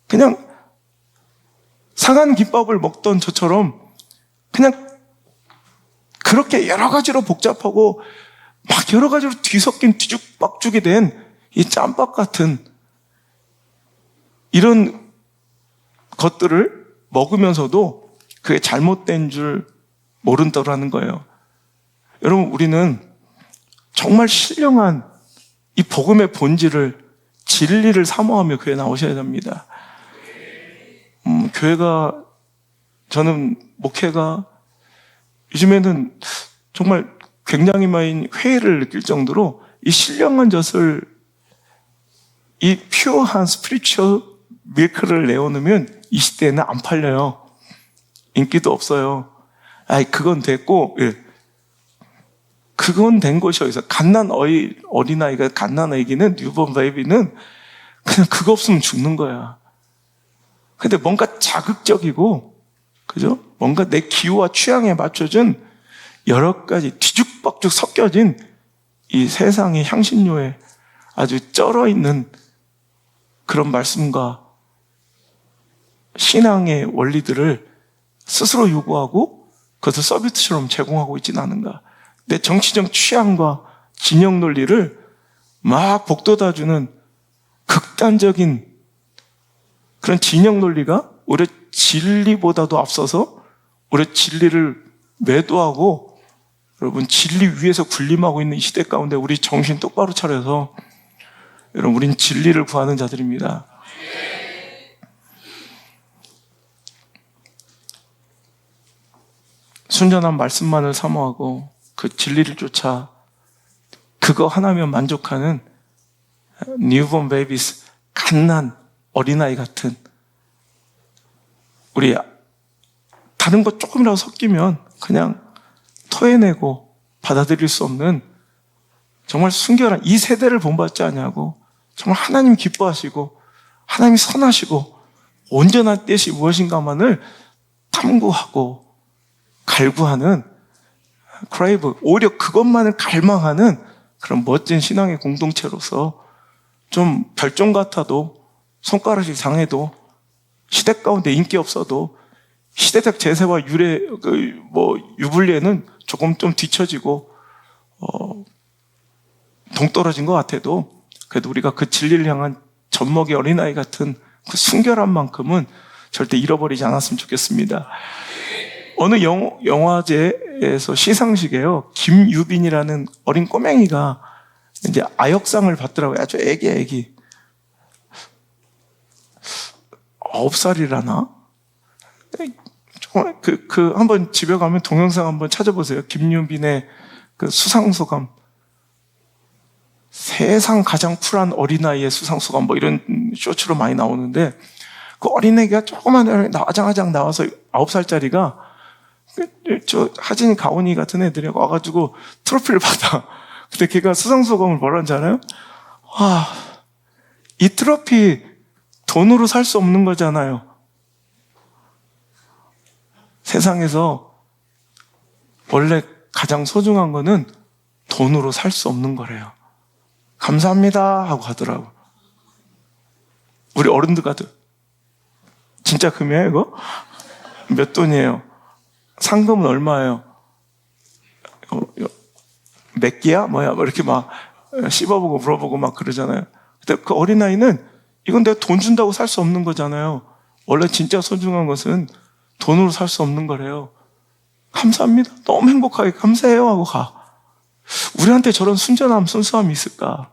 A: 그냥 상한 김밥을 먹던 저처럼 그냥 그렇게 여러 가지로 복잡하고 막 여러 가지로 뒤섞인 뒤죽박죽이 된 이 짬밥 같은 이런 것들을 먹으면서도 그게 잘못된 줄 모른다라는 거예요. 여러분, 우리는 정말 신령한 이 복음의 본질을, 진리를 사모하며 교회에 나오셔야 됩니다. 교회가, 저는 목회가 요즘에는 정말 굉장히 많이 회의를 느낄 정도로 이 신령한 젖을, 이 퓨어한 스피리추얼 밀크를 내어놓으면 이 시대에는 안 팔려요. 인기도 없어요. 아이, 그건 됐고, 예. 그건 된 것이 어디서, 어린아이가, 갓난아기는, 뉴본 베이비는 그냥 그거 없으면 죽는 거야. 근데 뭔가 자극적이고, 그죠? 뭔가 내 기호와 취향에 맞춰준 여러 가지 뒤죽박죽 섞여진 이 세상의 향신료에 아주 쩔어있는 그런 말씀과 신앙의 원리들을 스스로 요구하고 그것을 서비스처럼 제공하고 있지는 않은가. 내 정치적 취향과 진영 논리를 막 복돋아주는 극단적인 그런 진영 논리가 오히려 진리보다도 앞서서 오히려 진리를 매도하고, 여러분, 진리 위에서 군림하고 있는 이 시대 가운데 우리 정신 똑바로 차려서, 여러분, 우린 진리를 구하는 자들입니다. 순전한 말씀만을 사모하고 그 진리를 쫓아 그거 하나면 만족하는 뉴본 베이비스, 갓난 어린아이 같은, 우리 다른 것 조금이라도 섞이면 그냥 토해내고 받아들일 수 없는 정말 순결한 이 세대를 본받지 않냐고, 정말 하나님 기뻐하시고 하나님이 선하시고 온전한 뜻이 무엇인가만을 탐구하고 갈구하는 크레이브, 오히려 그것만을 갈망하는 그런 멋진 신앙의 공동체로서 좀 별종 같아도, 손가락이 상해도, 시대 가운데 인기 없어도, 시대적 제세와 유불리에는 조금 좀 뒤처지고 동떨어진 것 같아도, 그래도 우리가 그 진리를 향한 젖먹이 어린아이 같은 그 순결한 만큼은 절대 잃어버리지 않았으면 좋겠습니다. 어느 영화제에서 시상식에요, 김유빈이라는 어린 꼬맹이가 이제 아역상을 받더라고요. 아주 애기 9살이라나? 정말 한번 집에 가면 동영상 한번 찾아보세요. 김유빈의 그 수상소감. 세상 가장 쿨한 어린아이의 수상소감 뭐 이런 쇼츠로 많이 나오는데 그 어린애가 조그만 아장아장 나와서 9살짜리가 저 하진이 가온이 같은 애들이 와가지고 트로피를 받아. 근데 걔가 수상소감을 뭐라는 줄 알아요? 와, 이 트로피 돈으로 살 수 없는 거잖아요. 세상에서 원래 가장 소중한 거는 돈으로 살 수 없는 거래요. 감사합니다 하고 가더라고. 우리 어른들 같은 진짜 금이에요 이거? 몇 돈이에요? 상금은 얼마예요? 몇 끼야? 뭐야? 뭐 이렇게 막 씹어보고 물어보고 막 그러잖아요. 근데 그 어린아이는 이건 내가 돈 준다고 살 수 없는 거잖아요. 원래 진짜 소중한 것은 돈으로 살 수 없는 거래요. 감사합니다. 너무 행복하게 감사해요 하고 가. 우리한테 저런 순전함, 순수함이 있을까?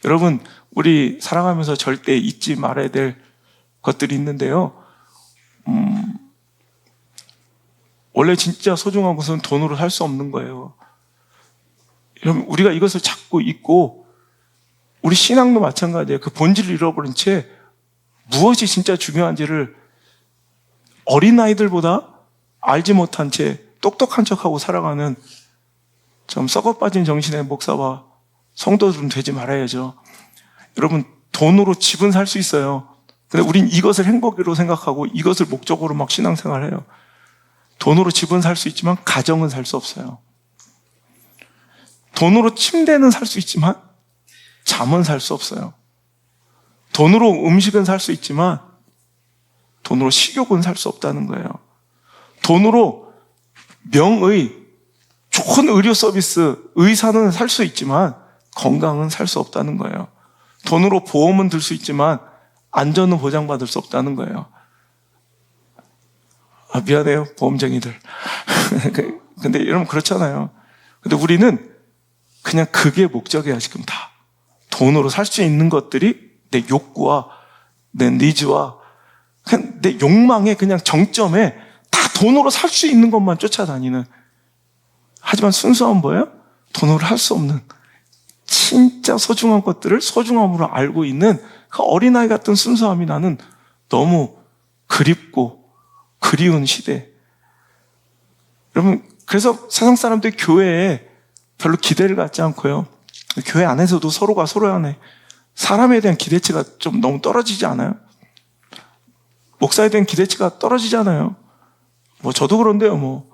A: 여러분, 우리 살아가면서 절대 잊지 말아야 될 것들이 있는데요. 원래 진짜 소중한 것은 돈으로 살 수 없는 거예요. 여러분, 우리가 이것을 찾고 있고, 우리 신앙도 마찬가지예요. 그 본질을 잃어버린 채 무엇이 진짜 중요한지를 어린아이들보다 알지 못한 채 똑똑한 척하고 살아가는 좀 썩어빠진 정신의 목사와 성도들은 되지 말아야죠. 여러분, 돈으로 집은 살 수 있어요. 근데 우린 이것을 행복으로 생각하고 이것을 목적으로 막 신앙생활해요. 돈으로 집은 살 수 있지만 가정은 살 수 없어요. 돈으로 침대는 살 수 있지만 잠은 살 수 없어요. 돈으로 음식은 살 수 있지만 돈으로 식욕은 살 수 없다는 거예요. 돈으로 명의, 좋은 의료 서비스, 의사는 살 수 있지만 건강은 살 수 없다는 거예요. 돈으로 보험은 들 수 있지만 안전은 보장받을 수 없다는 거예요. 아, 미안해요, 보험쟁이들. 근데 여러분 그렇잖아요. 근데 우리는 그냥 그게 목적이야, 지금 다. 돈으로 살 수 있는 것들이 내 욕구와 내 니즈와 그냥 내 욕망의 그냥 정점에 다 돈으로 살 수 있는 것만 쫓아다니는. 하지만 순수함은 뭐예요? 돈으로 할 수 없는 진짜 소중한 것들을 소중함으로 알고 있는 그 어린아이 같은 순수함이 나는 너무 그립고 그리운 시대. 여러분, 그래서 세상 사람들이 교회에 별로 기대를 갖지 않고요. 교회 안에서도 서로가 서로 안에 사람에 대한 기대치가 좀 너무 떨어지지 않아요? 목사에 대한 기대치가 떨어지지 않아요? 뭐 저도 그런데요. 뭐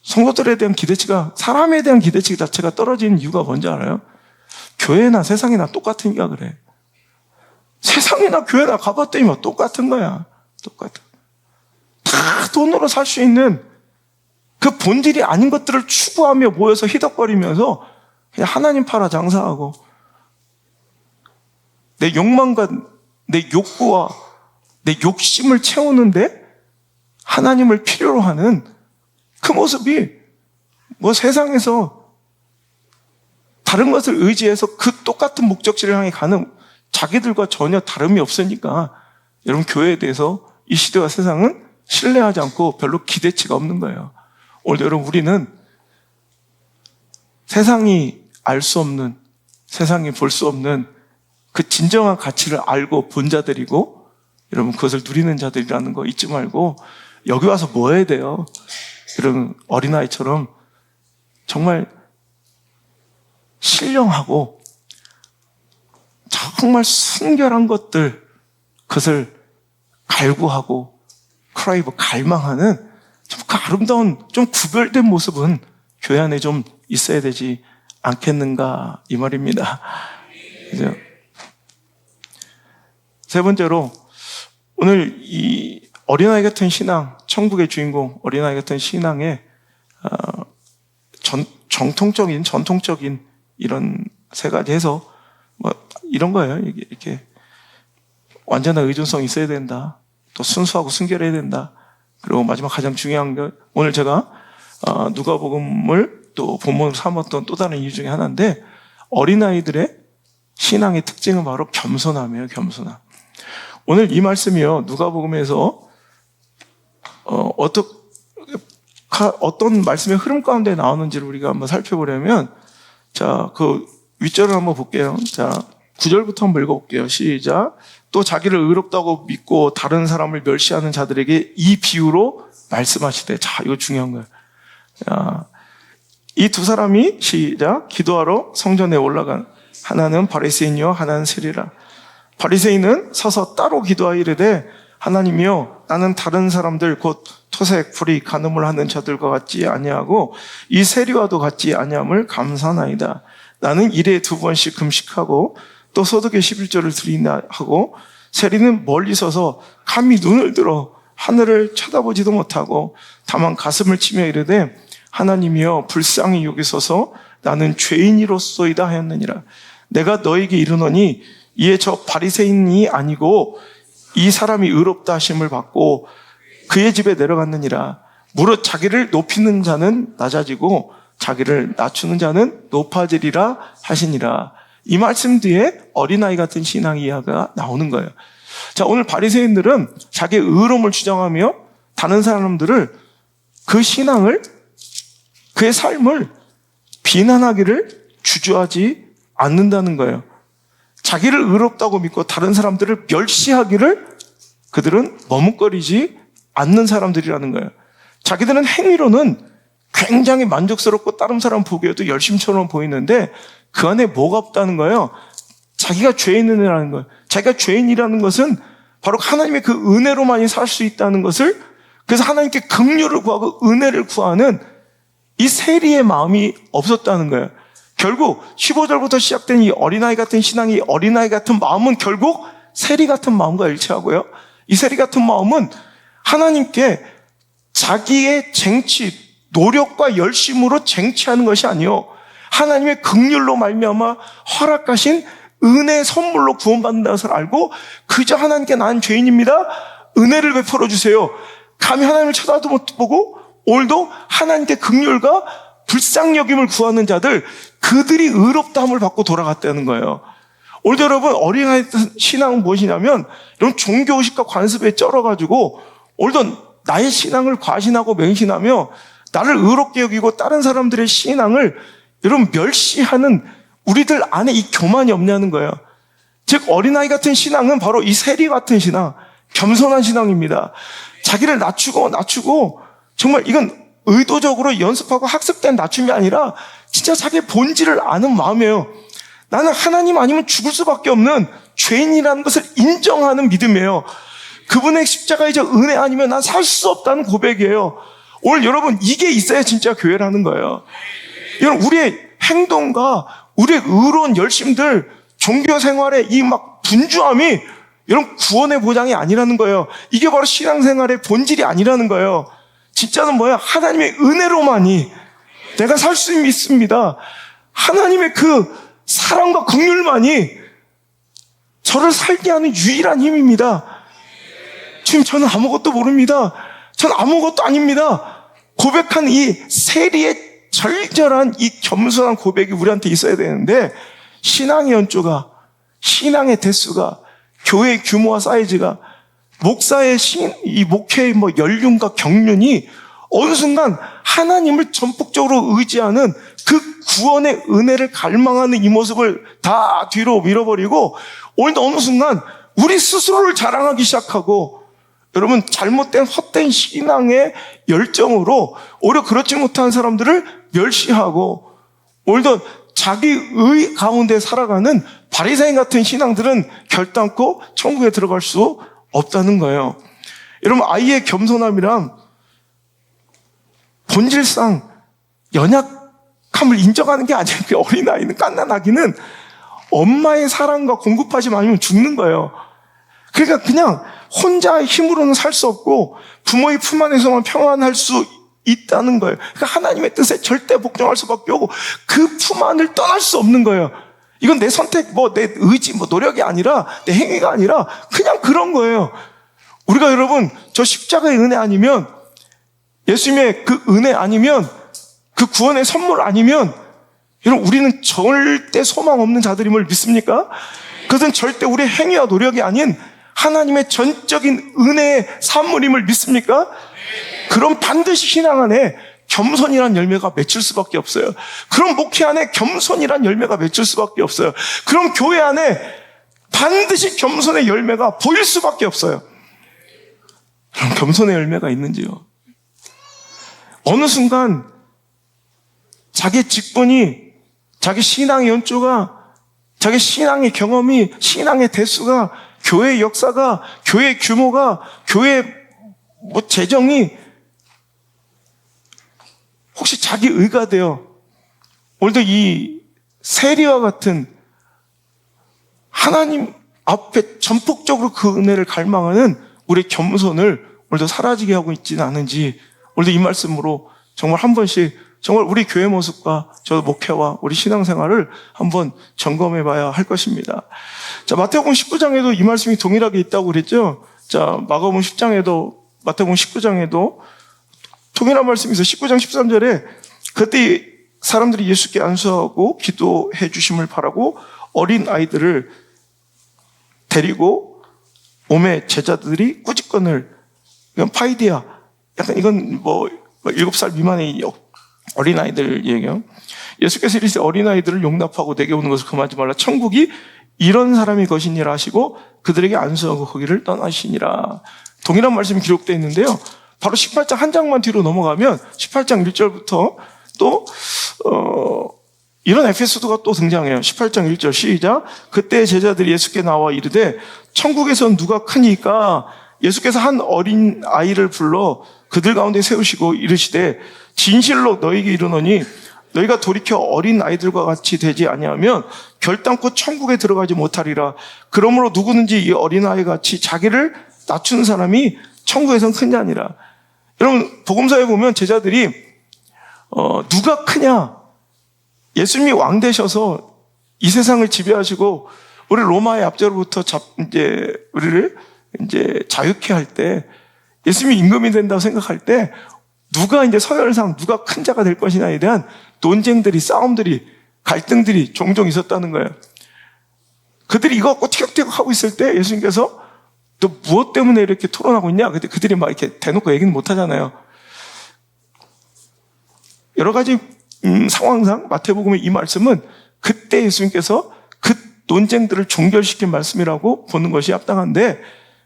A: 성도들에 대한 기대치가, 사람에 대한 기대치 자체가 떨어지는 이유가 뭔지 알아요? 교회나 세상이나 똑같으니까 그래. 세상이나 교회나 가봤더니 뭐 똑같은 거야. 똑같아. 다 돈으로 살 수 있는 그 본질이 아닌 것들을 추구하며 모여서 희덕거리면서 그냥 하나님 팔아 장사하고 내 욕망과 내 욕구와 내 욕심을 채우는데 하나님을 필요로 하는 그 모습이 뭐 세상에서 다른 것을 의지해서 그 똑같은 목적지를 향해 가는 자기들과 전혀 다름이 없으니까 여러분, 교회에 대해서 이 시대와 세상은 신뢰하지 않고 별로 기대치가 없는 거예요. 오늘 여러분, 우리는 세상이 알 수 없는, 세상이 볼 수 없는 그 진정한 가치를 알고 본 자들이고, 여러분 그것을 누리는 자들이라는 거 잊지 말고 여기 와서 뭐 해야 돼요? 이런 어린아이처럼 정말 신령하고 정말 순결한 것들, 그것을 갈구하고 크라이브 갈망하는 좀 그 아름다운 좀 구별된 모습은 교회 안에 좀 있어야 되지 않겠는가 이 말입니다. 그죠? 세 번째로 오늘 이 어린아이 같은 신앙, 천국의 주인공 어린아이 같은 신앙의 전통적인 이런 세 가지 해서 뭐 이런 거예요. 이렇게 완전한 의존성이 있어야 된다. 또 순수하고 순결해야 된다. 그리고 마지막 가장 중요한 게 오늘 제가 누가복음을 또 본문으로 삼았던 또 다른 이유 중에 하나인데, 어린아이들의 신앙의 특징은 바로 겸손함이에요. 겸손함. 오늘 이 말씀이요, 누가복음에서 어떤 말씀의 흐름 가운데 나오는지를 우리가 한번 살펴보려면, 자, 그 윗절을 한번 볼게요. 자, 9절부터 한번 읽어볼게요. 시작. 또 자기를 의롭다고 믿고 다른 사람을 멸시하는 자들에게 이 비유로 말씀하시되. 자, 이거 중요한 거예요. 자, 이 두 사람이 시작. 기도하러 성전에 올라간, 하나는 바리새인이요 하나는 세리라. 바리새인은 서서 따로 기도하이르되, 하나님이여, 나는 다른 사람들 곧 토색, 불의, 간음을 하는 자들과 같지 아니하고 이 세리와도 같지 아니함을 감사하나이다. 나는 일에 2번씩 금식하고 또 소득의 11조를 드리나 하고, 세리는 멀리 서서 감히 눈을 들어 하늘을 쳐다보지도 못하고 다만 가슴을 치며 이르되, 하나님이여, 불쌍히 여기소서, 나는 죄인이로소이다 하였느니라. 내가 너에게 이르노니 이에 저 바리새인이 아니고 이 사람이 의롭다 하심을 받고 그의 집에 내려갔느니라. 무릇 자기를 높이는 자는 낮아지고 자기를 낮추는 자는 높아지리라 하시니라. 이 말씀 뒤에 어린아이 같은 신앙 이야기가 나오는 거예요. 자, 오늘 바리새인들은 자기의 의로움을 주장하며 다른 사람들을, 그 신앙을, 그의 삶을 비난하기를 주저하지 않는다는 거예요. 자기를 의롭다고 믿고 다른 사람들을 멸시하기를 그들은 머뭇거리지 않는 사람들이라는 거예요. 자기들은 행위로는 굉장히 만족스럽고 다른 사람 보기에도 열심처럼 보이는데 그 안에 뭐가 없다는 거예요. 자기가 죄인이라는 거예요. 자기가 죄인이라는 것은 바로 하나님의 그 은혜로만이 살 수 있다는 것을, 그래서 하나님께 긍휼을 구하고 은혜를 구하는 이 세리의 마음이 없었다는 거예요. 결국 15절부터 시작된 이 어린아이 같은 신앙이, 어린아이 같은 마음은 결국 세리 같은 마음과 일치하고요. 이 세리 같은 마음은 하나님께 자기의 쟁취, 노력과 열심으로 쟁취하는 것이 아니요, 하나님의 긍휼로 말미암아 허락하신 은혜의 선물로 구원받는다는 것을 알고 그저 하나님께 나는 죄인입니다, 은혜를 베풀어 주세요, 감히 하나님을 쳐다도 못 보고 오늘도 하나님께 긍휼과 불쌍히 여김을 구하는 자들, 그들이 의롭다함을 받고 돌아갔다는 거예요. 오늘도 여러분, 어린아이 신앙은 무엇이냐면, 이런 종교의식과 관습에 쩔어가지고 오늘도 나의 신앙을 과신하고 맹신하며 나를 의롭게 여기고 다른 사람들의 신앙을 여러분 멸시하는 우리들 안에 이 교만이 없냐는 거예요. 즉 어린아이 같은 신앙은 바로 이 세리 같은 신앙, 겸손한 신앙입니다. 자기를 낮추고 정말 이건 의도적으로 연습하고 학습된 낮춤이 아니라 진짜 자기의 본질을 아는 마음이에요. 나는 하나님 아니면 죽을 수밖에 없는 죄인이라는 것을 인정하는 믿음이에요. 그분의 십자가의 저 은혜 아니면 난 살 수 없다는 고백이에요. 오늘 여러분, 이게 있어야 진짜 교회라는 거예요. 여러분, 우리의 행동과 우리의 의로운 열심들, 종교 생활의 이 막 분주함이 여러분 구원의 보장이 아니라는 거예요. 이게 바로 신앙생활의 본질이 아니라는 거예요. 진짜는 뭐야? 하나님의 은혜로만이 내가 살 수 있습니다. 하나님의 그 사랑과 긍휼만이 저를 살게 하는 유일한 힘입니다. 지금 저는 아무것도 모릅니다. 저는 아무것도 아닙니다. 고백한 이 세리의 절절한 이 겸손한 고백이 우리한테 있어야 되는데, 신앙의 연조가, 신앙의 대수가, 교회의 규모와 사이즈가, 목사의 이 목회의 연륜과 경륜이 어느 순간 하나님을 전폭적으로 의지하는 그 구원의 은혜를 갈망하는 이 모습을 다 뒤로 밀어버리고 오늘도 어느 순간 우리 스스로를 자랑하기 시작하고, 여러분 잘못된 헛된 신앙의 열정으로 오히려 그렇지 못한 사람들을 멸시하고, 오늘도 자기의 가운데 살아가는 바리새인 같은 신앙들은 결단코 천국에 들어갈 수 없다는 거예요. 여러분, 아이의 겸손함이란 본질상 연약함을 인정하는 게 아니라, 그 어린아이는, 갓난아기는 엄마의 사랑과 공급하지 않으면 죽는 거예요. 그러니까 그냥 혼자의 힘으로는 살 수 없고 부모의 품 안에서만 평안할 수 있다는 거예요. 그러니까 하나님의 뜻에 절대 복종할 수밖에 없고 그 품 안을 떠날 수 없는 거예요. 이건 내 선택, 내 의지, 노력이 아니라, 내 행위가 아니라 그냥 그런 거예요. 우리가 여러분, 저 십자가의 은혜 아니면, 예수님의 그 은혜 아니면, 그 구원의 선물 아니면, 여러분, 우리는 절대 소망 없는 자들임을 믿습니까? 그것은 절대 우리의 행위와 노력이 아닌 하나님의 전적인 은혜의 산물임을 믿습니까? 그럼 반드시 신앙 안에 겸손이란 열매가 맺힐 수밖에 없어요. 그럼 목회 안에 겸손이란 열매가 맺힐 수밖에 없어요. 그럼 교회 안에 반드시 겸손의 열매가 보일 수밖에 없어요. 그럼 겸손의 열매가 있는지요? 어느 순간 자기 직분이, 자기 신앙의 연조가, 자기 신앙의 경험이, 신앙의 대수가, 교회의 역사가, 교회의 규모가, 교회의 재정이 혹시 자기 의가 되어 오늘도 이 세리와 같은 하나님 앞에 전폭적으로 그 은혜를 갈망하는 우리의 겸손을 오늘도 사라지게 하고 있지는 않은지, 오늘도 이 말씀으로 정말 한 번씩 정말 우리 교회 모습과 저 목회와 우리 신앙생활을 한번 점검해 봐야 할 것입니다. 자, 마태복음 19장에도 이 말씀이 동일하게 있다고 그랬죠. 자, 마가복음 10장에도, 마태복음 19장에도 동일한 말씀이 있어요. 19장 13절에 그때 사람들이 예수께 안수하고 기도해 주심을 바라고 어린 아이들을 데리고 오매 제자들이 꾸짖건을, 이건 파이디아, 약간 이건 7살 미만의 어린아이들 얘기예요. 예수께서 이르시되 어린아이들을 용납하고 내게 오는 것을 금하지 말라. 천국이 이런 사람이 것이니라 하시고 그들에게 안수하고 거기를 떠나시니라. 동일한 말씀이 기록되어 있는데요. 바로 18장 한 장만 뒤로 넘어가면 18장 1절부터 또 이런 에피소드가 또 등장해요. 18장 1절 시작. 그때 제자들이 예수께 나와 이르되 천국에선 누가 크니까? 예수께서 한 어린 아이를 불러 그들 가운데 세우시고 이르시되 진실로 너희에게 이르노니 너희가 돌이켜 어린 아이들과 같이 되지 아니하면 결단코 천국에 들어가지 못하리라. 그러므로 누구든지 이 어린아이 같이 자기를 낮추는 사람이 천국에선 큰 자니라. 여러분, 복음서에 보면 제자들이 누가 크냐? 예수님이 왕 되셔서 이 세상을 지배하시고 우리 로마의 압제로부터 우리를 자유케 할 때, 예수님이 임금이 된다고 생각할 때 누가 서열상 누가 큰 자가 될 것이냐에 대한 논쟁들이, 싸움들이, 갈등들이 종종 있었다는 거예요. 그들이 이거 갖고 티격태격하고 있을 때 예수님께서 너 무엇 때문에 이렇게 토론하고 있냐? 근데 그들이 막 이렇게 대놓고 얘기는 못 하잖아요. 여러 가지 상황상 마태복음의 이 말씀은 그때 예수님께서 그 논쟁들을 종결시킨 말씀이라고 보는 것이 합당한데,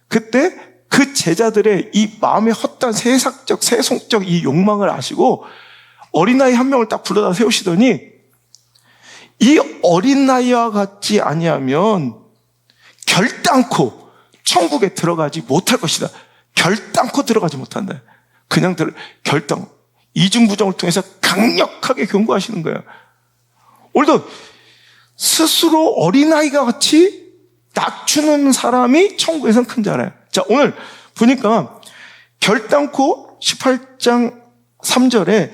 A: 그때 그 제자들의 이 마음의 헛된 세상적, 세속적 이 욕망을 아시고 어린아이 한 명을 딱 불러다 세우시더니 이 어린아이와 같지 아니하면 결단코 천국에 들어가지 못할 것이다. 결단코 들어가지 못한다. 그냥 결단. 이중부정을 통해서 강력하게 경고하시는 거예요. 오늘도 스스로 어린아이가 같이 낮추는 사람이 천국에선 큰 자래요. 자, 오늘 보니까 결단코 18장 3절에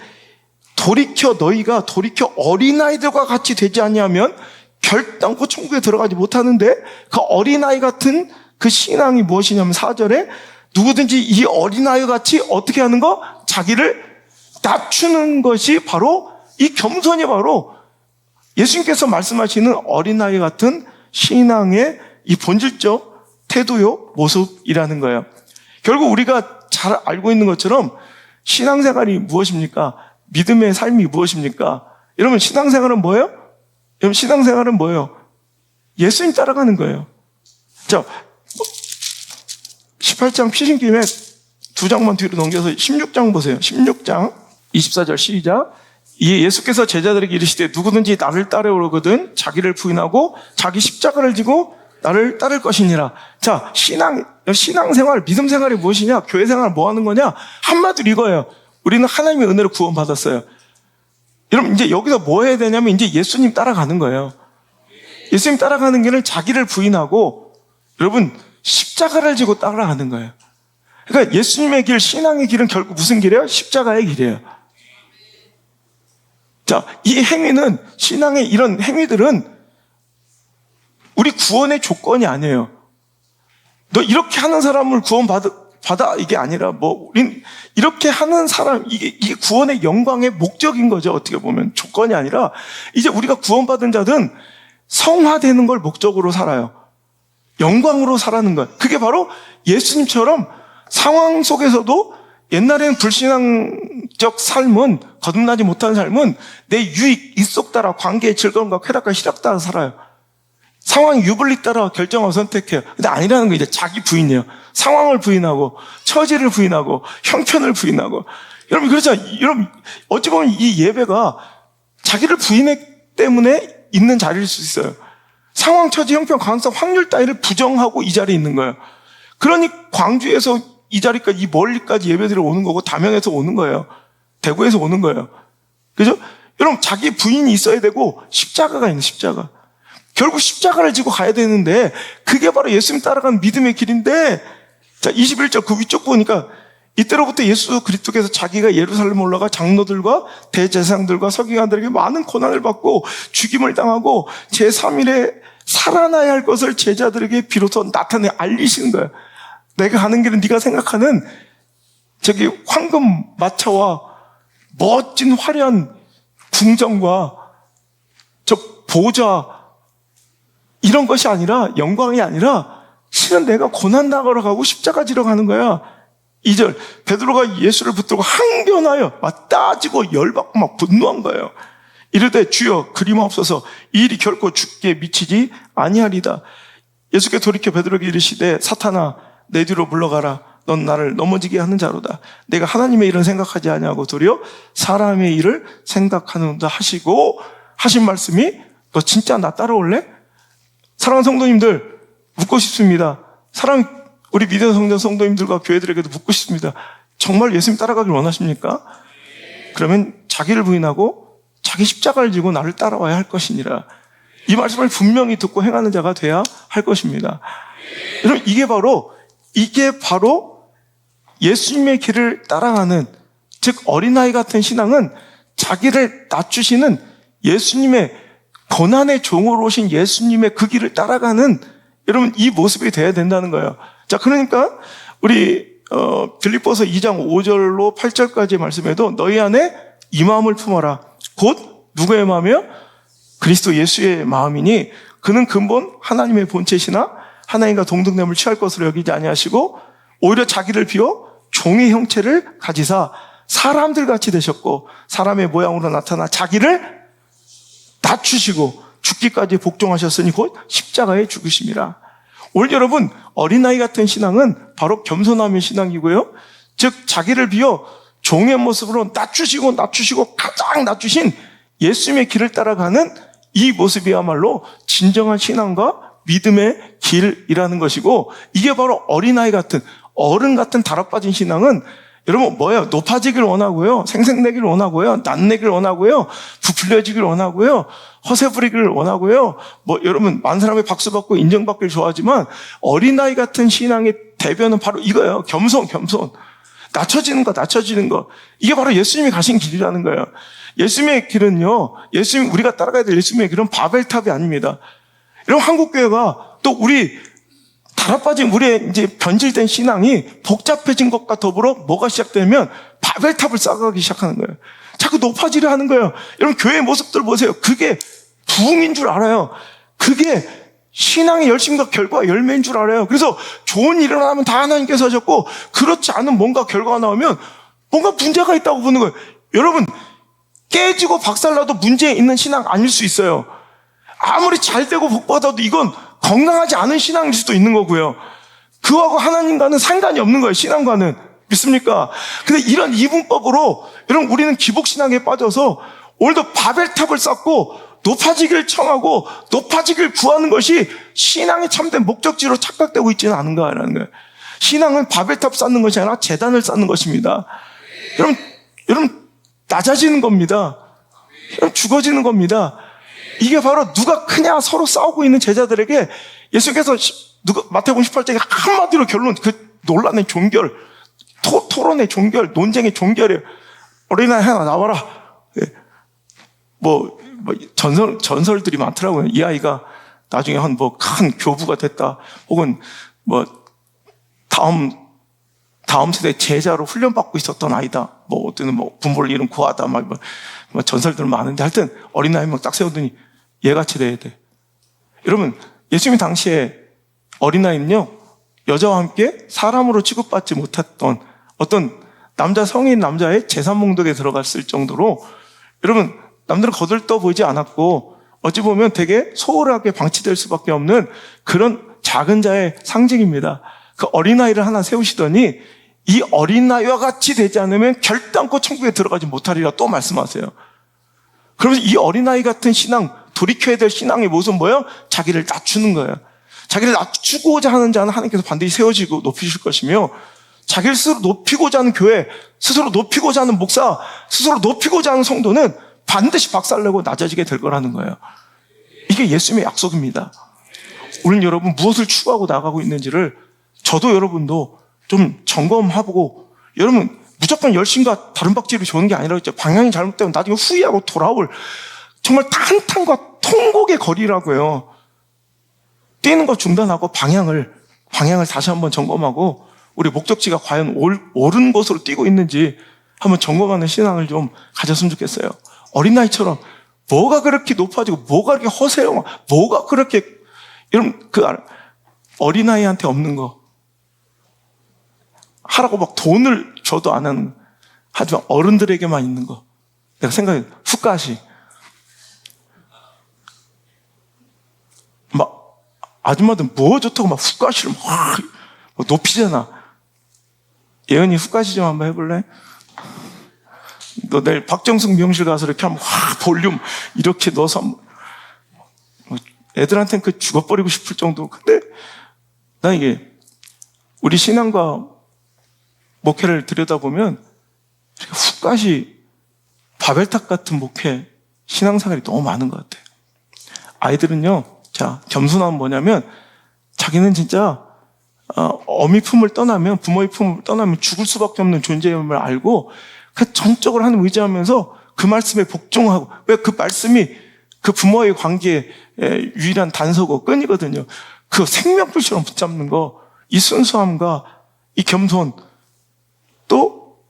A: 너희가 돌이켜 어린아이들과 같이 되지 아니하면 결단코 천국에 들어가지 못하는데, 그 어린아이 같은 그 신앙이 무엇이냐면 4절에 누구든지 이 어린아이 같이 어떻게 하는 거? 자기를 낮추는 것이 바로 이 겸손이 바로 예수님께서 말씀하시는 어린아이 같은 신앙의 이 본질적 태도요, 모습이라는 거예요. 결국 우리가 잘 알고 있는 것처럼 신앙생활이 무엇입니까? 믿음의 삶이 무엇입니까? 여러분, 신앙생활은 뭐예요? 여러분, 신앙생활은 뭐예요? 예수님 따라가는 거예요. 자, 18장 피신 김에 두 장만 뒤로 넘겨서 16장 보세요. 16장 24절 시작. 이 예수께서 제자들에게 이르시되 누구든지 나를 따라오거든 자기를 부인하고 자기 십자가를 지고 나를 따를 것이니라. 자, 신앙생활, 믿음생활이 무엇이냐? 교회생활 뭐 하는 거냐? 한마디로 이거예요. 우리는 하나님의 은혜로 구원받았어요. 여러분, 이제 여기서 뭐 해야 되냐면 이제 예수님 따라가는 거예요. 예수님 따라가는 길은 자기를 부인하고, 여러분, 십자가를 지고 따라가는 거예요. 그러니까 예수님의 길, 신앙의 길은 결국 무슨 길이에요? 십자가의 길이에요. 자, 이 행위는, 신앙의 이런 행위들은 우리 구원의 조건이 아니에요. 너 이렇게 하는 사람을 구원받아 이게 아니라 우린 이렇게 하는 사람, 이게 구원의 영광의 목적인 거죠. 어떻게 보면 조건이 아니라 이제 우리가 구원받은 자들은 성화되는 걸 목적으로 살아요. 영광으로 살아는 것. 그게 바로 예수님처럼 상황 속에서도 옛날에는 불신앙적 삶은, 거듭나지 못한 삶은 내 유익, 이속 따라 관계의 즐거움과 쾌락과 희락 따라 살아요. 상황 유불리 따라 결정하고 선택해요. 근데 아니라는 거 이제 자기 부인이에요. 상황을 부인하고, 처지를 부인하고, 형편을 부인하고. 여러분, 그렇잖아요. 여러분, 어찌 보면 이 예배가 자기를 부인했기 때문에 있는 자리일 수 있어요. 상황, 처지, 형편, 가능성, 확률 따위를 부정하고 이 자리에 있는 거예요. 그러니 광주에서 이 자리까지, 이 멀리까지 예배드리러 오는 거고, 담양에서 오는 거예요. 대구에서 오는 거예요. 그죠? 여러분, 자기 부인이 있어야 되고, 십자가가 있는 십자가. 결국 십자가를 지고 가야 되는데, 그게 바로 예수님 따라가는 믿음의 길인데, 자, 21절 그 위쪽 보니까, 이때로부터 예수 그리스도께서 자기가 예루살렘 올라가 장로들과 대제사장들과 서기관들에게 많은 고난을 받고 죽임을 당하고 제3일에 살아나야 할 것을 제자들에게 비로소 나타내 알리시는 거예요. 내가 가는 길은 네가 생각하는 저기 황금 마차와 멋진 화려한 궁정과 저 보좌 이런 것이 아니라, 영광이 아니라 실은 내가 고난 당하러 가고 십자가 지러 가는 거야. 2절, 베드로가 예수를 붙들고 항변하여 막 따지고 열받고 막 분노한 거예요. 이르되 주여 그리마옵소서, 이 일이 결코 죽게 미치지 아니하리다. 예수께 돌이켜 베드로에게 이르시되 사탄아 내 뒤로 물러가라. 넌 나를 넘어지게 하는 자로다. 내가 하나님의 일은 생각하지 아니하고 도리어 사람의 일을 생각하는다 하시고, 하신 말씀이 너 진짜 나 따라올래? 사랑하는 성도님들, 묻고 싶습니다. 우리 믿음의 성도님들과 교회들에게도 묻고 싶습니다. 정말 예수님 따라가길 원하십니까? 그러면 자기를 부인하고 자기 십자가를 지고 나를 따라와야 할 것이니라. 이 말씀을 분명히 듣고 행하는 자가 돼야 할 것입니다. 여러분, 이게 바로 예수님의 길을 따라가는, 즉 어린아이 같은 신앙은 자기를 낮추시는 예수님의 고난의 종으로 오신 예수님의 그 길을 따라가는, 여러분, 이 모습이 돼야 된다는 거예요. 자, 그러니까 우리 빌립보서 2장 5절로 8절까지의 말씀에도 너희 안에 이 마음을 품어라. 곧 누구의 마음이요? 그리스도 예수의 마음이니 그는 근본 하나님의 본체시나 하나님과 동등됨을 취할 것으로 여기지 아니하시고 오히려 자기를 비워 종의 형체를 가지사 사람들 같이 되셨고 사람의 모양으로 나타나 자기를 낮추시고 죽기까지 복종하셨으니 곧 십자가에 죽으심이라. 오늘 여러분, 어린아이 같은 신앙은 바로 겸손함의 신앙이고요. 즉 자기를 비워 종의 모습으로 낮추시고 가장 낮추신 예수님의 길을 따라가는 이 모습이야말로 진정한 신앙과 믿음의 길이라는 것이고, 이게 바로 어린아이 같은, 어른 같은 다락빠진 신앙은 여러분 뭐예요? 높아지길 원하고요, 생색내길 원하고요, 낯내길 원하고요, 부풀려지길 원하고요, 허세 부리기를 원하고요. 여러분 많은 사람이 박수 받고 인정받기를 좋아하지만 어린아이 같은 신앙의 대변은 바로 이거예요. 겸손. 낮춰지는 거. 이게 바로 예수님이 가신 길이라는 거예요. 예수님의 길은요, 우리가 따라가야 될 예수님의 길은 바벨탑이 아닙니다. 여러분, 한국교회가 또 우리 달아빠진 우리의 이제 변질된 신앙이 복잡해진 것과 더불어 뭐가 시작되면 바벨탑을 쌓아가기 시작하는 거예요. 자꾸 높아지려 하는 거예요. 여러분, 교회의 모습들 보세요. 그게 부흥인 줄 알아요. 그게 신앙의 열심과 결과 열매인 줄 알아요. 그래서 좋은 일을 하면 다 하나님께서 하셨고, 그렇지 않은 뭔가 결과가 나오면 뭔가 문제가 있다고 보는 거예요. 여러분, 깨지고 박살나도 문제 있는 신앙 아닐 수 있어요. 아무리 잘 되고 복받아도 이건 건강하지 않은 신앙일 수도 있는 거고요. 그하고 하나님과는 상관이 없는 거예요. 신앙과는. 믿습니까? 근데 이런 이분법으로 여러분, 우리는 기복신앙에 빠져서 오늘도 바벨탑을 쌓고 높아지길 청하고 높아지길 구하는 것이 신앙의 참된 목적지로 착각되고 있지는 않은가라는 거예요. 신앙은 바벨탑 쌓는 것이 아니라 제단을 쌓는 것입니다. 여러분 낮아지는 겁니다. 여러분 죽어지는 겁니다. 이게 바로 누가 크냐 서로 싸우고 있는 제자들에게 예수께서 마태복음 18장에 한마디로 결론, 그 논란의 종결, 토론의 종결, 논쟁의 종결이에요. 어린아이 하나 나와라. 전설들이 많더라고요. 이 아이가 나중에 큰 교부가 됐다. 혹은 다음 세대 제자로 훈련받고 있었던 아이다. 어떤 부모를 잃은 고아다. 전설들 많은데 하여튼 어린아이 딱 세우더니 얘같이 돼야 돼. 여러분, 예수님 당시에 어린아이는요, 여자와 함께 사람으로 취급받지 못했던 어떤 성인 남자의 제사몽독에 들어갔을 정도로 여러분 남들은 거들떠 보이지 않았고 어찌 보면 되게 소홀하게 방치될 수밖에 없는 그런 작은 자의 상징입니다. 그 어린아이를 하나 세우시더니 이 어린아이와 같이 되지 않으면 결단코 천국에 들어가지 못하리라 또 말씀하세요. 그러면서 이 어린아이 같은 신앙, 돌이켜야 될 신앙의 모습은 뭐예요? 자기를 낮추는 거예요. 자기를 낮추고자 하는 자는 하나님께서 반드시 세워지고 높이실 것이며 자기를 스스로 높이고자 하는 교회, 스스로 높이고자 하는 목사, 스스로 높이고자 하는 성도는 반드시 박살내고 낮아지게 될 거라는 거예요. 이게 예수님의 약속입니다. 우리는 여러분 무엇을 추구하고 나가고 있는지를 저도 여러분도 좀 점검하고 여러분 무조건 열심과 다른 박질이 좋은 게 아니라 했죠. 방향이 잘못되면 나중에 후회하고 돌아올 정말 한탄과 통곡의 거리라고요. 뛰는 거 중단하고 방향을 다시 한번 점검하고 우리 목적지가 과연 옳은 곳으로 뛰고 있는지 한번 점검하는 신앙을 좀 가졌으면 좋겠어요. 어린아이처럼 뭐가 그렇게 높아지고 뭐가 그렇게 허세요? 뭐가 그렇게 여러분 그 어린아이한테 없는 거 하라고 막 돈을 줘도 안 하는 거. 하지만 어른들에게만 있는 거. 내가 생각해 훅가시 막 아줌마들 뭐 좋다고 막 훅가시를 막 높이잖아. 예은이 훅가시 좀 한번 해볼래? 너 내일 박정숙 미용실 가서 이렇게 한번 볼륨 이렇게 넣어서 애들한테는 그 죽어버리고 싶을 정도. 근데 나 이게 우리 신앙과 목회를 들여다보면 훅가시 바벨탑 같은 목회 신앙생활이 너무 많은 것 같아요. 아이들은요, 자 겸손함은 뭐냐면 자기는 진짜 어미 품을 떠나면 부모의 품을 떠나면 죽을 수밖에 없는 존재임을 알고 그 전적으로 하나님 의지하면서 그 말씀에 복종하고 왜 그 말씀이 그 부모의 관계의 유일한 단서고 끈이거든요. 그 생명불처럼 붙잡는 거, 이 순수함과 이 겸손 또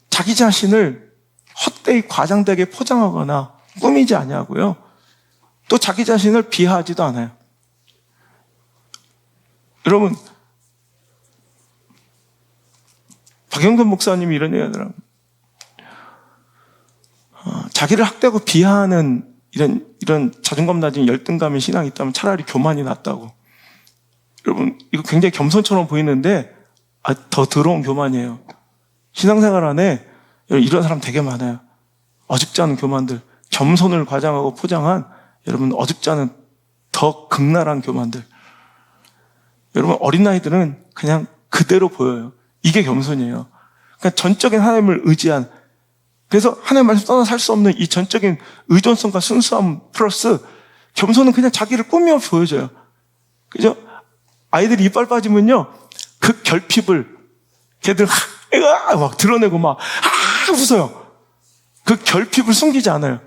A: 자기 자신을 헛되이 과장되게 포장하거나 꾸미지 아니하고요. 또 자기 자신을 비하하지도 않아요. 여러분 박영돈 목사님이 이런 얘기 하더라고요. 자기를 학대하고 비하하는 이런 자존감 낮은 열등감의 신앙이 있다면 차라리 교만이 낫다고. 여러분 이거 굉장히 겸손처럼 보이는데 더 더러운 교만이에요. 신앙생활 안에 이런 사람 되게 많아요. 어줍지 않은 교만들, 겸손을 과장하고 포장한 여러분 어줍지 않은 더 극랄한 교만들. 여러분 어린아이들은 그냥 그대로 보여요. 이게 겸손이에요. 그러니까 전적인 하나님을 의지한, 그래서 하나님 말씀 떠나 살 수 없는 이 전적인 의존성과 순수함 플러스 겸손은 그냥 자기를 꾸며 보여줘요. 그죠? 아이들이 이빨 빠지면요, 그 결핍을 걔들 막 드러내고 막 웃어요. 그 결핍을 숨기지 않아요.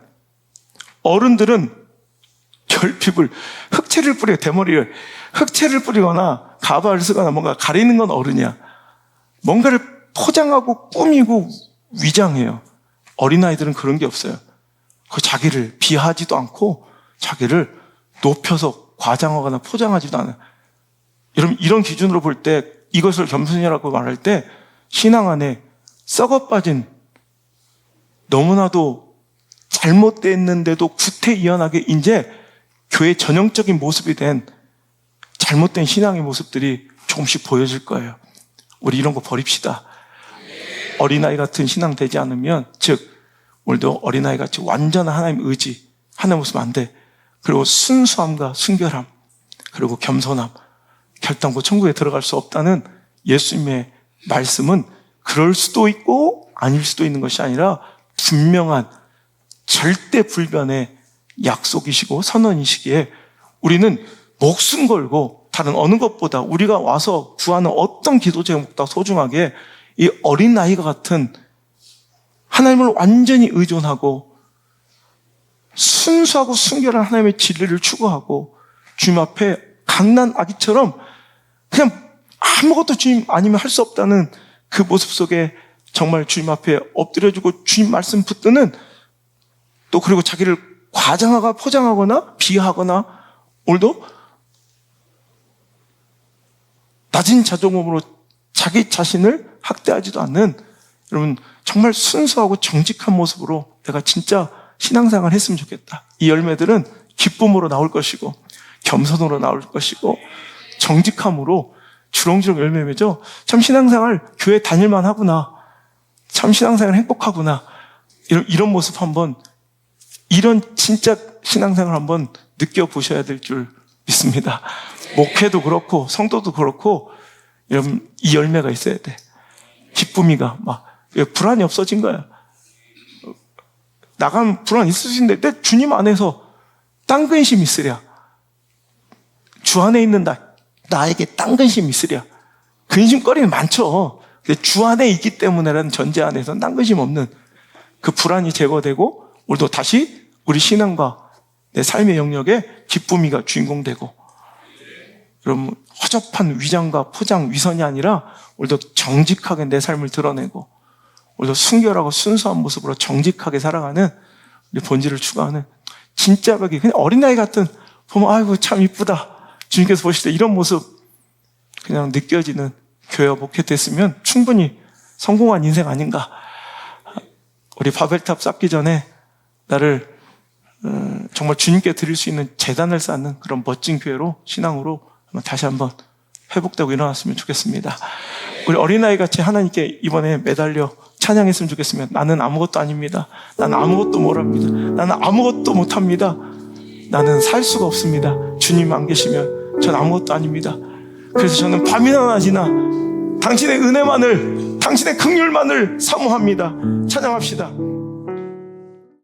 A: 어른들은 결핍을 흑채를 뿌려요. 대머리를 흑채를 뿌리거나 가발을 쓰거나 뭔가 가리는 건 어른이야. 뭔가를 포장하고 꾸미고 위장해요. 어린아이들은 그런 게 없어요. 그 자기를 비하하지도 않고 자기를 높여서 과장하거나 포장하지도 않아요. 여러분 이런 기준으로 볼 때 이것을 겸손이라고 말할 때 신앙 안에 썩어빠진 너무나도 잘못됐는데도 구태의연하게 이제 교회 전형적인 모습이 된 잘못된 신앙의 모습들이 조금씩 보여질 거예요. 우리 이런 거 버립시다. 어린아이 같은 신앙 되지 않으면, 즉 오늘도 어린아이 같이 완전한 하나님 의지, 하나님 모습 안 돼. 그리고 순수함과 순결함, 그리고 겸손함, 결단코 천국에 들어갈 수 없다는 예수님의 말씀은 그럴 수도 있고 아닐 수도 있는 것이 아니라 분명한 절대 불변의 약속이시고 선언이시기에 우리는 목숨 걸고 다른 어느 것보다 우리가 와서 구하는 어떤 기도 제목보다 소중하게 이 어린아이가 같은 하나님을 완전히 의존하고 순수하고 순결한 하나님의 진리를 추구하고 주님 앞에 강난 아기처럼 그냥 아무것도 주님 아니면 할 수 없다는 그 모습 속에 정말 주님 앞에 엎드려주고 주님 말씀 붙드는, 또 그리고 자기를 과장하거나 포장하거나 비하하거나 오늘도 낮은 자존감으로 자기 자신을 학대하지도 않는, 여러분 정말 순수하고 정직한 모습으로 내가 진짜 신앙생활을 했으면 좋겠다. 이 열매들은 기쁨으로 나올 것이고 겸손으로 나올 것이고 정직함으로 주렁주렁 열매 맺어 참 신앙생활 교회 다닐만 하구나, 참 신앙생활 행복하구나, 이런 모습 한번, 이런 진짜 신앙생활 한번 느껴보셔야 될 줄 믿습니다. 목회도 그렇고 성도도 그렇고 여러분 이 열매가 있어야 돼. 기쁨이가 막 불안이 없어진 거야. 나가면 불안 있을 수 있는데 내 주님 안에서 딴 근심 있으랴. 주 안에 있는 나에게 딴 근심 있으랴. 근심거리는 많죠. 근데 주 안에 있기 때문에라는 전제 안에서 딴 근심 없는 그 불안이 제거되고 우리도 다시 우리 신앙과 내 삶의 영역에 기쁨이가 주인공 되고, 여러분 허접한 위장과 포장, 위선이 아니라 우리도 정직하게 내 삶을 드러내고 우리도 순결하고 순수한 모습으로 정직하게 살아가는 우리 본질을 추구하는 진짜 그냥 어린아이 같은, 보면 아이고 참 이쁘다, 주님께서 보실 때 이런 모습 그냥 느껴지는 교회와 목회 됐으면 충분히 성공한 인생 아닌가. 우리 바벨탑 쌓기 전에 나를 정말 주님께 드릴 수 있는 제단을 쌓는 그런 멋진 교회로, 신앙으로 다시 한번 회복되고 일어났으면 좋겠습니다. 우리 어린아이 같이 하나님께 이번에 매달려 찬양했으면 좋겠으면, 나는 아무것도 아닙니다. 나는 아무것도 모릅니다. 나는 아무것도 못합니다. 나는 살 수가 없습니다. 주님 안 계시면 전 아무것도 아닙니다. 그래서 저는 밤이나 낮이나 당신의 은혜만을, 당신의 긍휼만을 사모합니다. 찬양합시다.